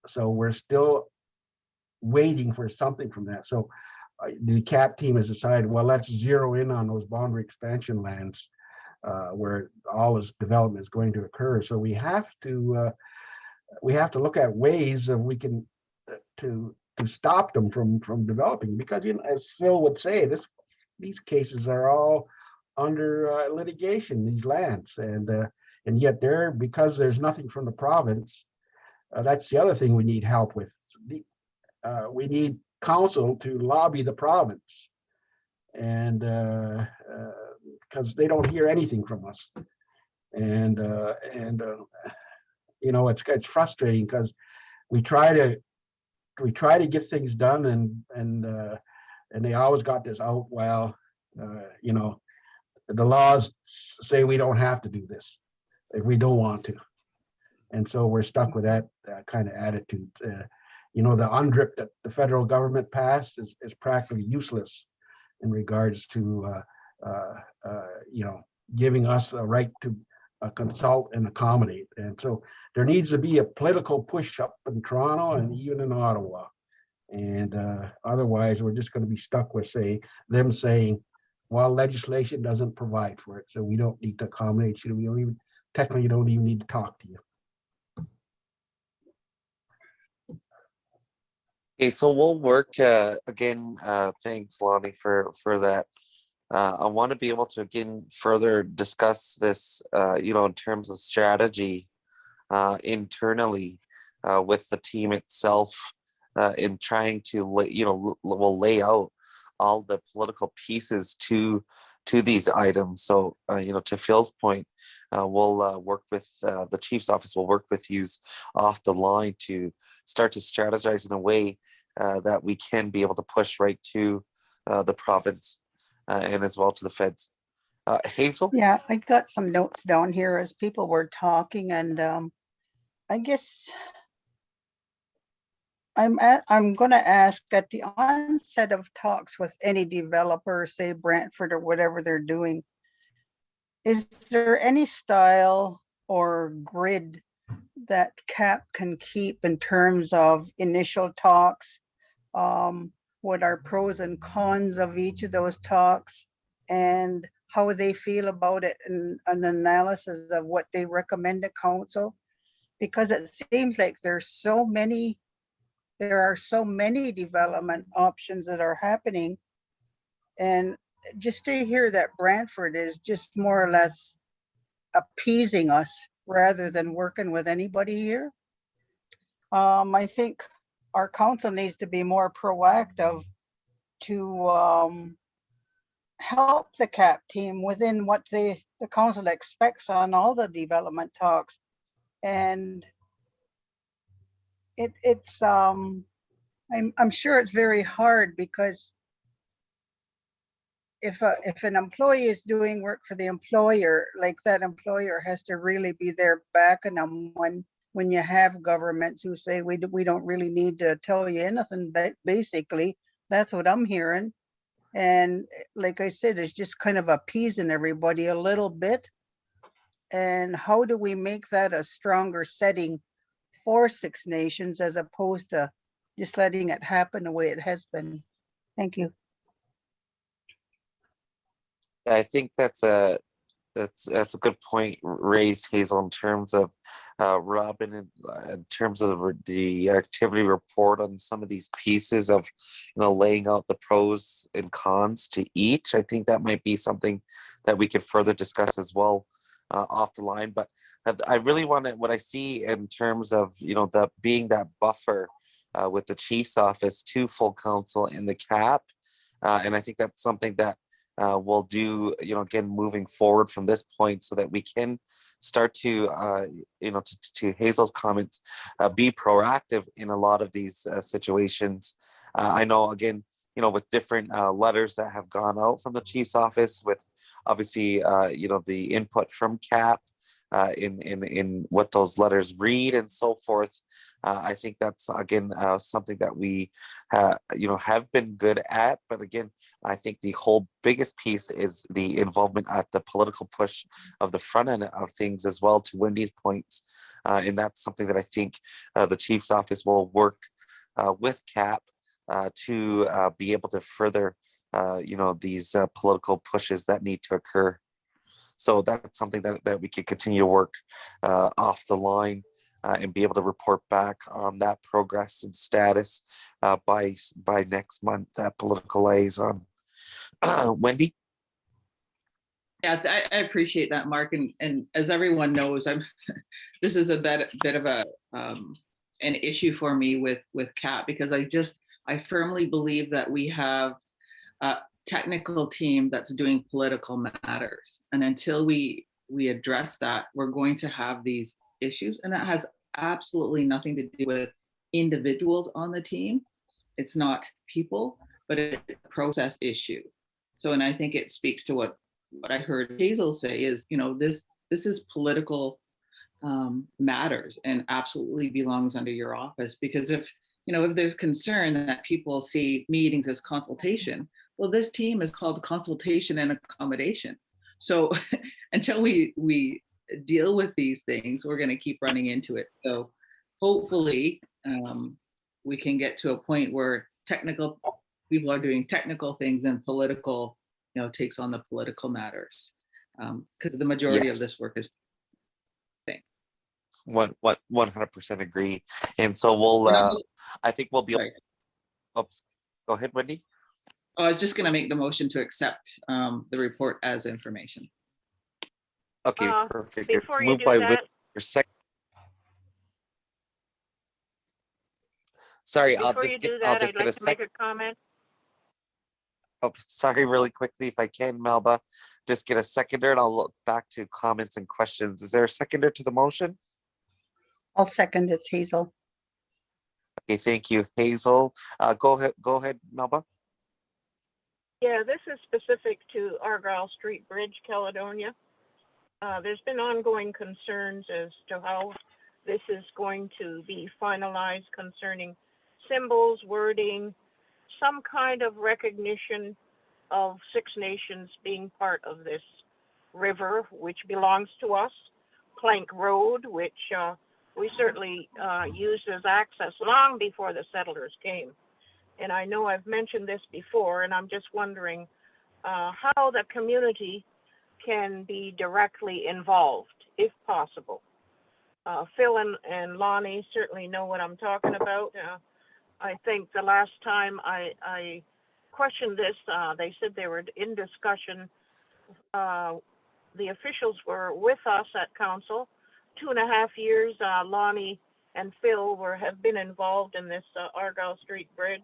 So we're still waiting for something from that. So the CAP team has decided, well, let's zero in on those boundary expansion lands where all this development is going to occur. So we have to look at ways that we can to stop them from developing, because as Phil would say, these cases are all under litigation, these lands, and yet because there's nothing from the province. That's the other thing we need help with. We need council to lobby the province, and because they don't hear anything from us, and it's frustrating because we try to get things done, and they always got this out. Well, the laws say we don't have to do this if we don't want to, and so we're stuck with that kind of attitude. You know, the UNDRIP that the federal government passed is practically useless in regards to, you know, giving us a right to consult and accommodate. And so there needs to be a political push up in Toronto and even in Ottawa. And otherwise, we're just going to be stuck with them saying, well, legislation doesn't provide for it, so we don't need to accommodate you. We don't even technically don't even need to talk to you. Okay, so we'll work again. Thanks, Lonnie, for that. I want to be able to again further discuss this, you know, in terms of strategy internally with the team itself, in trying to you know, will lay out all the political pieces to these items. So you know, to Phil's point, we'll work with the chief's office. Will work with you off the line to start to strategize in a way that we can be able to push right to the province and as well to the feds. Hazel? Yeah, I got some notes down here as people were talking, and I guess I'm gonna ask, at the onset of talks with any developer, say Brantford or whatever they're doing, is there any style or grid that CAP can keep in terms of initial talks? What are pros and cons of each of those talks, and how they feel about it, and an analysis of what they recommend to council? Because it seems like there are so many development options that are happening. And just to hear that Brantford is just more or less appeasing us rather than working with anybody here. I think our council needs to be more proactive to help the CAP team within what the council expects on all the development talks. And I'm sure it's very hard, because if an employee is doing work for the employer, like, that employer has to really be there backing them when you have governments who say we don't really need to tell you anything. But basically, that's what I'm hearing. And like I said, it's just kind of appeasing everybody a little bit. And how do we make that a stronger setting for Six Nations as opposed to just letting it happen the way it has been? Thank you. I think that's a good point raised, Hazel, in terms of Robin, in terms of the activity report on some of these pieces of, you know, laying out the pros and cons to each. I think that might be something that we could further discuss as well off the line. But I really want to, what I see in terms of, you know, the being that buffer with the chief's office to full council in the CAP, and I think that's something that we'll do, you know, again, moving forward from this point, so that we can start to, you know, to Hazel's comments, be proactive in a lot of these situations. I know, again, you know, with different letters that have gone out from the chief's office, with obviously, you know, the input from CAP in what those letters read and so forth. I think that's, again, something that we, you know, have been good at. But again, I think the whole biggest piece is the involvement at the political push of the front end of things as well, to Wendy's points. And that's something that I think the chief's office will work with CAP to be able to further, you know, these political pushes that need to occur. So that's something that we could continue to work off the line and be able to report back on that progress and status by next month, that political liaison. Wendy? Yeah, I appreciate that, Mark. And as everyone knows, this is a bit of a an issue for me with CAP, because I firmly believe that we have a technical team that's doing political matters. And until we address that, we're going to have these issues. And that has absolutely nothing to do with individuals on the team. It's not people, but it's a process issue. So, and I think it speaks to what I heard Hazel say is, you know, this is political matters and absolutely belongs under your office. Because if there's concern that people see meetings as consultation, well, this team is called consultation and accommodation. So until we deal with these things, we're going to keep running into it. So hopefully we can get to a point where technical people are doing technical things and political, takes on the political matters. Because the majority of this work is What 100% agree. And so we'll I think we'll be Sorry. go ahead, Wendy. I was just going to make the motion to accept the report as information. Okay, perfect. It's Before you moved do by that, Whitmer, second. Sorry, I'll before you just do get that, a I'd like to make second. a comment. Oh, sorry, really quickly, if I can, Melba, just get a seconder and I'll look back to comments and questions. Is there a seconder to the motion? I'll second it's Hazel. Okay, thank you, Hazel. Go ahead, Melba. Yeah, this is specific to Argyle Street Bridge, Caledonia. There's been ongoing concerns as to how this is going to be finalized concerning symbols, wording, some kind of recognition of Six Nations being part of this river, which belongs to us, Plank Road, which we certainly used as access long before the settlers came. And I know I've mentioned this before, and I'm just wondering how the community can be directly involved, if possible. Phil and Lonnie certainly know what I'm talking about. I think the last time I questioned this, they said they were in discussion. The officials were with us at council. 2.5 years, Lonnie and Phil have been involved in this Argyle Street Bridge.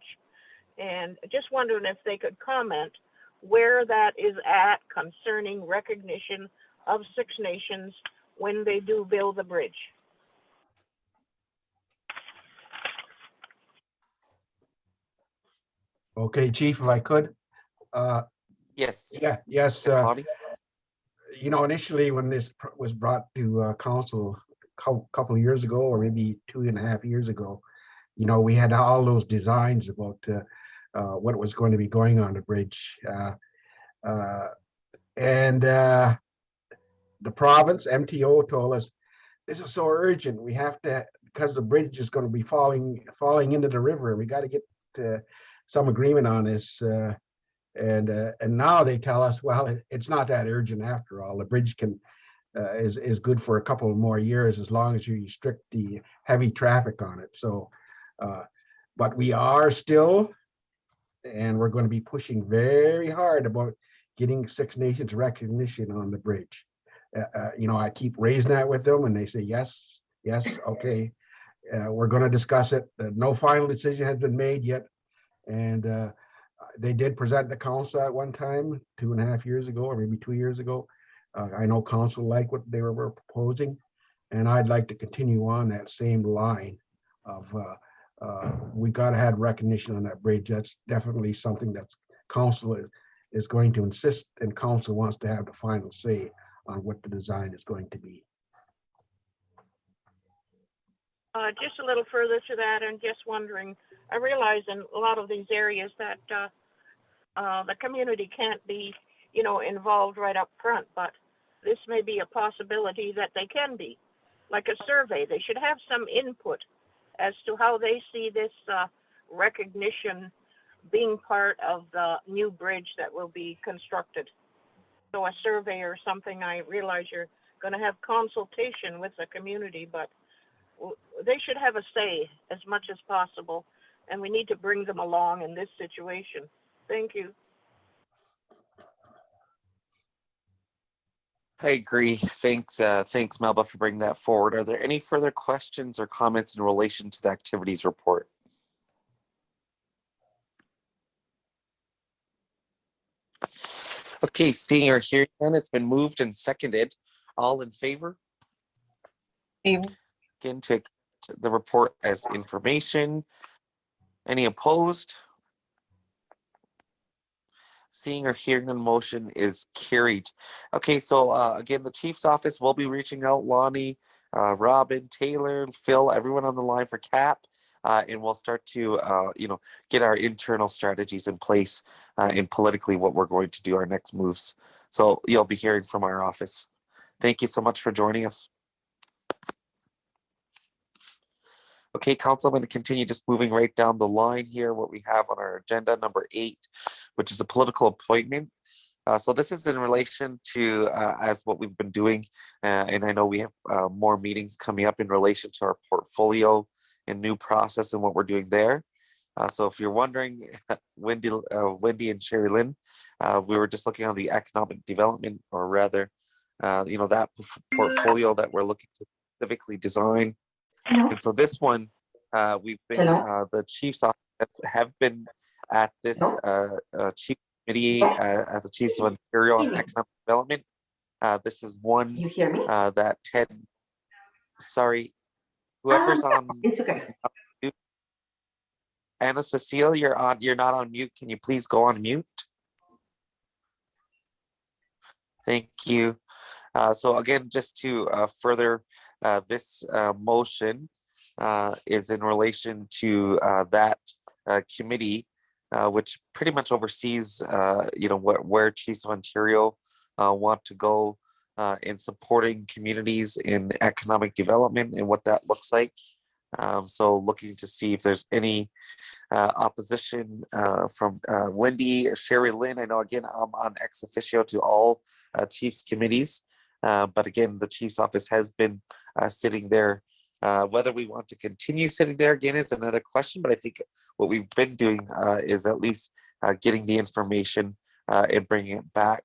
And just wondering if they could comment where that is at concerning recognition of Six Nations when they do build the bridge. Okay, Chief, if I could. Yes. Yes. Lonnie? Initially when this was brought to council a couple of years ago, or maybe 2.5 years ago, we had all those designs about what was going to be going on the bridge. And the province, MTO, told us, this is so urgent. We have to, because the bridge is going to be falling into the river. We got to get some agreement on this. And now they tell us, well, it's not that urgent after all. The bridge is good for a couple more years as long as you restrict the heavy traffic on it. So, but we are still, and we're going to be pushing very hard about getting Six Nations recognition on the bridge. I keep raising that with them, and they say yes, okay. We're going to discuss it. No final decision has been made yet, and they did present the council at one time 2.5 years ago, or maybe 2 years ago. I know council liked what they were proposing, and I'd like to continue on that same line of we got to have recognition on that bridge. That's definitely something that council is going to insist, and council wants to have the final say on what the design is going to be. Just a little further to that, and just wondering, I realize in a lot of these areas that the community can't be, involved right up front, but this may be a possibility that they can be. Like a survey, they should have some input as to how they see this recognition being part of the new bridge that will be constructed. So a survey or something, I realize you're going to have consultation with the community, but they should have a say as much as possible, and we need to bring them along in this situation. Thank you. I agree. Thanks, Melba, for bringing that forward. Are there any further questions or comments in relation to the activities report? Okay, seeing or hearing none, it's been moved and seconded. All in favor? Again, to accept the report as information. Any opposed? Seeing or hearing the motion is carried. Okay, so again, the chief's office will be reaching out, Lonnie, Robin, Taylor, Phil, everyone on the line for CAP. and we'll start to, get our internal strategies in place and politically what we're going to do, our next moves. So you'll be hearing from our office. Thank you so much for joining us. Okay, Council, I'm going to continue just moving right down the line here. What we have on our agenda, number 8, which is a political appointment. So this is in relation to as what we've been doing, and I know we have more meetings coming up in relation to our portfolio and new process and what we're doing there. So if you're wondering, Wendy and Sherry Lynn, we were just looking on the economic development, or rather, that portfolio that we're looking to specifically design. And so this one, we've been, the chiefs have been at this chief committee as the chiefs of Ontario on economic development. This is one that Ted, sorry, whoever's on. It's okay. Anna Cecile, you're not on mute. Can you please go on mute? Thank you. So again, just to further this motion is in relation to that committee, which pretty much oversees, where Chiefs of Ontario want to go in supporting communities in economic development and what that looks like. So looking to see if there's any opposition from Wendy, Sherry Lynn. I know, again, I'm on ex officio to all Chiefs committees, but again, the Chiefs office has been sitting there. Whether we want to continue sitting there again is another question, but I think what we've been doing is at least getting the information and bringing it back.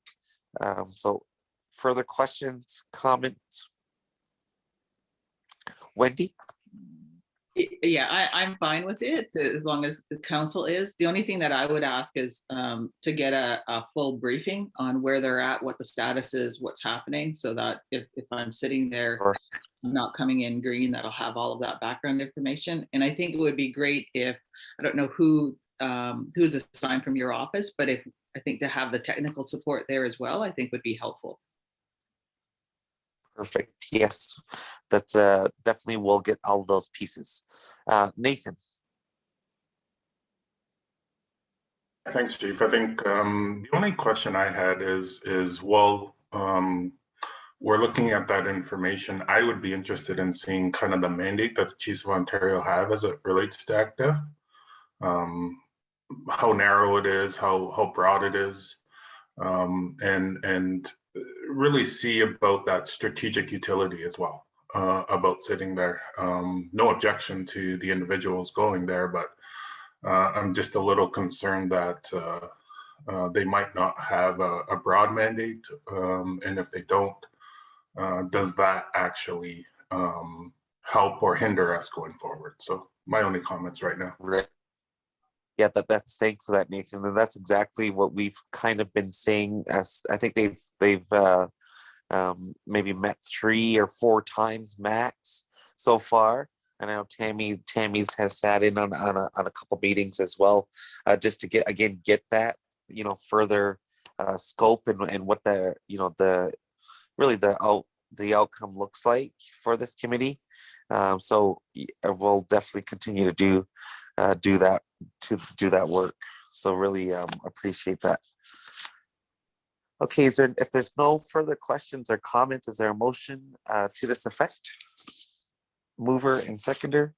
So further questions, comments? Wendy? Yeah, I'm fine with it as long as the council is. The only thing that I would ask is to get a full briefing on where they're at, what the status is, what's happening, so that if I'm sitting there, I'm not coming in green, that'll have all of that background information. And I think it would be great if, I don't know who's assigned from your office, but I think to have the technical support there as well, I think would be helpful. Perfect. Yes, that's definitely, we'll get all of those pieces. Nathan. Thanks, Chief. I think the only question I had is well, we're looking at that information. I would be interested in seeing kind of the mandate that the Chiefs of Ontario have as it relates to ACTIV. How narrow it is, how broad it is, and really see about that strategic utility as well, about sitting there. No objection to the individuals going there, but I'm just a little concerned that they might not have a broad mandate, and if they don't, does that actually help or hinder us going forward? So my only comments right now. Right. Yeah, that's thanks for that, Nathan. And that's exactly what we've kind of been saying. As I think they've maybe met 3 or 4 times max so far. And I know Tammy's has sat in on a couple meetings as well, just to get that further scope and what the the outcome looks like for this committee. So we'll definitely continue to do that work. So really appreciate that. Okay, if there's no further questions or comments, is there a motion to this effect? Mover and seconder.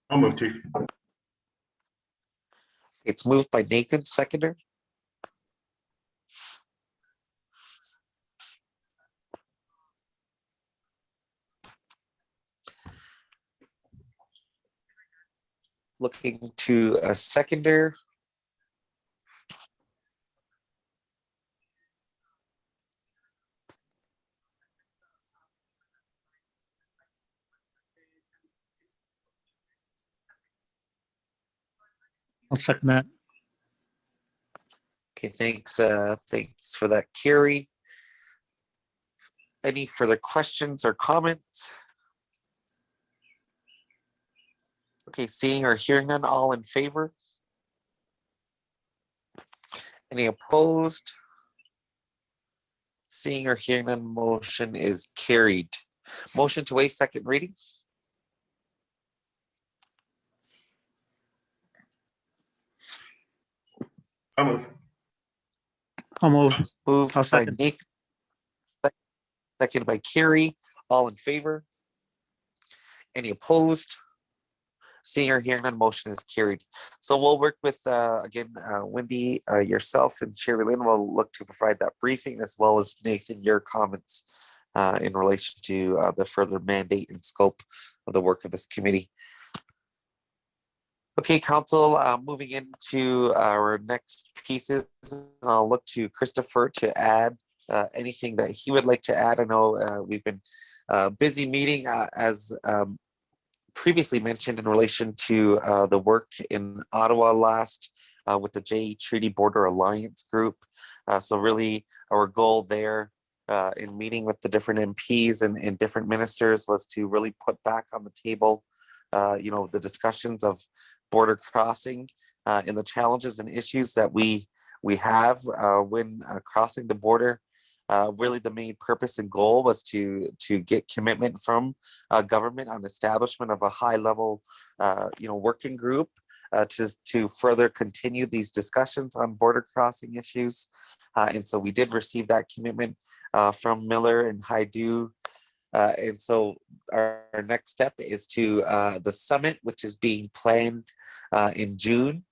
I'll move, Chief. It's moved by Nathan, seconder. Looking to a seconder. I'll second that. Okay, thanks. Thanks for that, Carrie. Any further questions or comments? Okay, seeing or hearing none, all in favor? Any opposed? Seeing or hearing none, motion is carried. Motion to waive second reading. I'll move. Moved I'll by second. Nathan, seconded by Carrie. All in favor? Any opposed? Seeing or hearing none, motion is carried. So we'll work with, again, Wendy, yourself and Sherry Lynn will look to provide that briefing, as well as Nathan, your comments in relation to the further mandate and scope of the work of this committee. Okay, council, moving into our next pieces, I'll look to Christopher to add anything that he would like to add. I know we've been busy meeting as previously mentioned in relation to the work in Ottawa last with the J Treaty Border Alliance Group. So really our goal there in meeting with the different MPs and different ministers was to really put back on the table, the discussions of border crossing and the challenges and issues that we have when crossing the border. Really the main purpose and goal was to get commitment from government on establishment of a high level working group to further continue these discussions on border crossing issues. And so we did receive that commitment from Miller and Haidu. And so our next step is to the summit, which is being planned in June.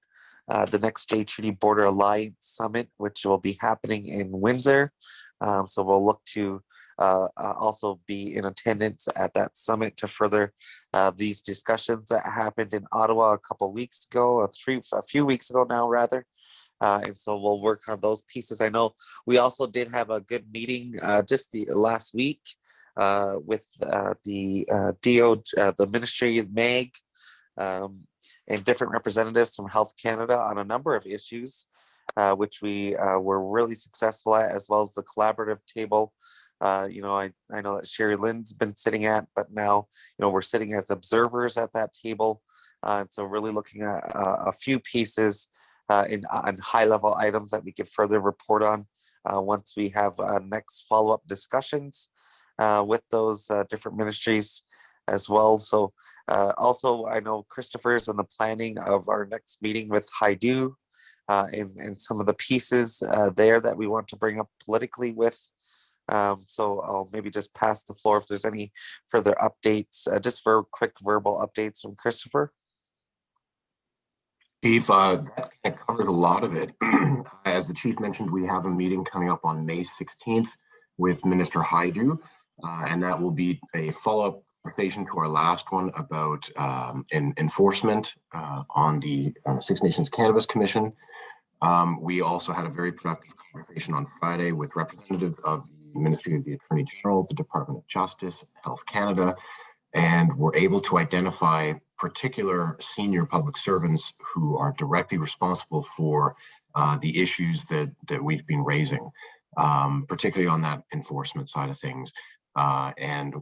The next J Treaty Border Alliance Summit, which will be happening in Windsor. So we'll look to also be in attendance at that summit to further these discussions that happened in Ottawa a couple of weeks ago, a few weeks ago now rather. And so we'll work on those pieces. I know we also did have a good meeting just the last week with the the Ministry of MAG and different representatives from Health Canada on a number of issues. Which we were really successful at, as well as the collaborative table. I know that Sherry Lynn's been sitting at, but now, we're sitting as observers at that table. And so really looking at a few pieces on high level items that we could further report on once we have next follow-up discussions with those different ministries as well. So also, I know Christopher's in the planning of our next meeting with Haidu. And some of the pieces there that we want to bring up politically with. So I'll maybe just pass the floor if there's any further updates, just for quick verbal updates from Christopher. Chief, that covered a lot of it. As the chief mentioned, we have a meeting coming up on May 16th with Minister Haidu, and that will be a follow-up conversation to our last one about enforcement on the Six Nations Cannabis Commission. We also had a very productive conversation on Friday with representatives of the Ministry of the Attorney General, the Department of Justice, Health Canada, and we're able to identify particular senior public servants who are directly responsible for the issues that we've been raising, particularly on that enforcement side of things. And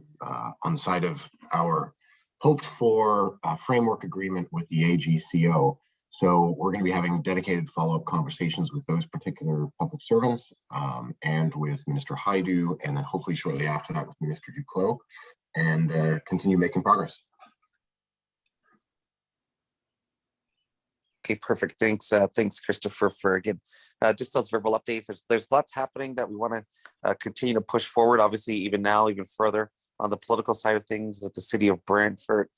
on the side of our hoped for framework agreement with the AGCO. So we're going to be having dedicated follow-up conversations with those particular public servants and with Minister Haidu, and then hopefully shortly after that with Minister Duclos, and continue making progress. Okay, perfect. Thanks, thanks, Christopher, for again just those verbal updates. There's lots happening that we want to continue to push forward. Obviously, even now, even further on the political side of things with the city of Brantford,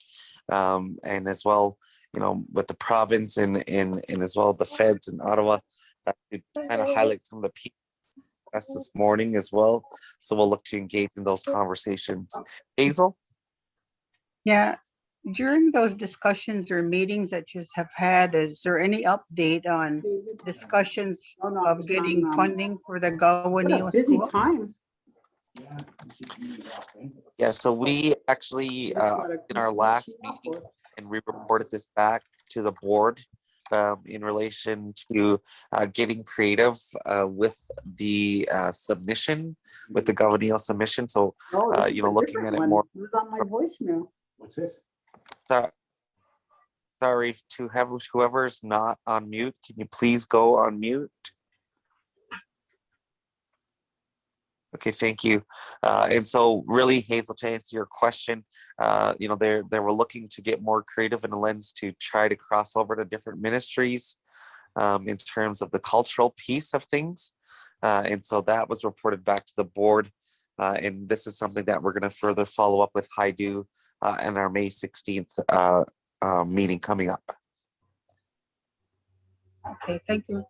and as well, with the province and as well the feds in Ottawa, to kind of highlight some of the people this morning as well. So we'll look to engage in those conversations. Hazel? Yeah, during those discussions or meetings that you have had, is there any update on discussions of getting funding for the Gowanio school? Time. Yeah, so we actually, in our last meeting, and we reported this back to the board in relation to getting creative with the submission, with the Gowanio submission. So, looking at it more. It was on my voicemail. What's this? Sorry to have whoever's not on mute. Can you please go on mute? Okay, thank you. And so really, Hazel, to answer your question, they were looking to get more creative in a lens to try to cross over to different ministries in terms of the cultural piece of things. And so that was reported back to the board. And this is something that we're going to further follow up with Haidu in our May 16th meeting coming up. Okay, thank you.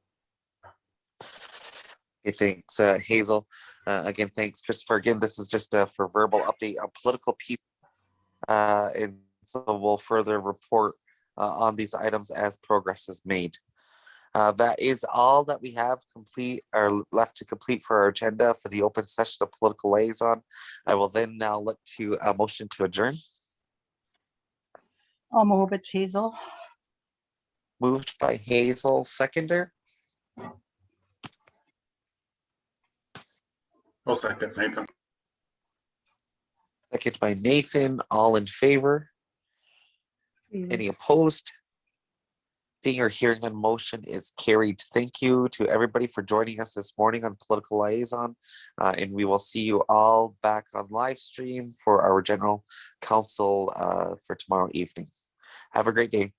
Okay, thanks, Hazel. Again, thanks, Christopher. Again, this is just for verbal update on political people. And so we'll further report on these items as progress is made. That is all that we have complete or left to complete for our agenda for the open session of political liaison. I will then now look to a motion to adjourn. I'll move it, Hazel. Moved by Hazel, seconder. I'll second, Nathan. Second by Nathan. All in favor? Any opposed? Seeing or hearing none, motion is carried. Thank you to everybody for joining us this morning on Political Liaison. And we will see you all back on live stream for our general council for tomorrow evening. Have a great day.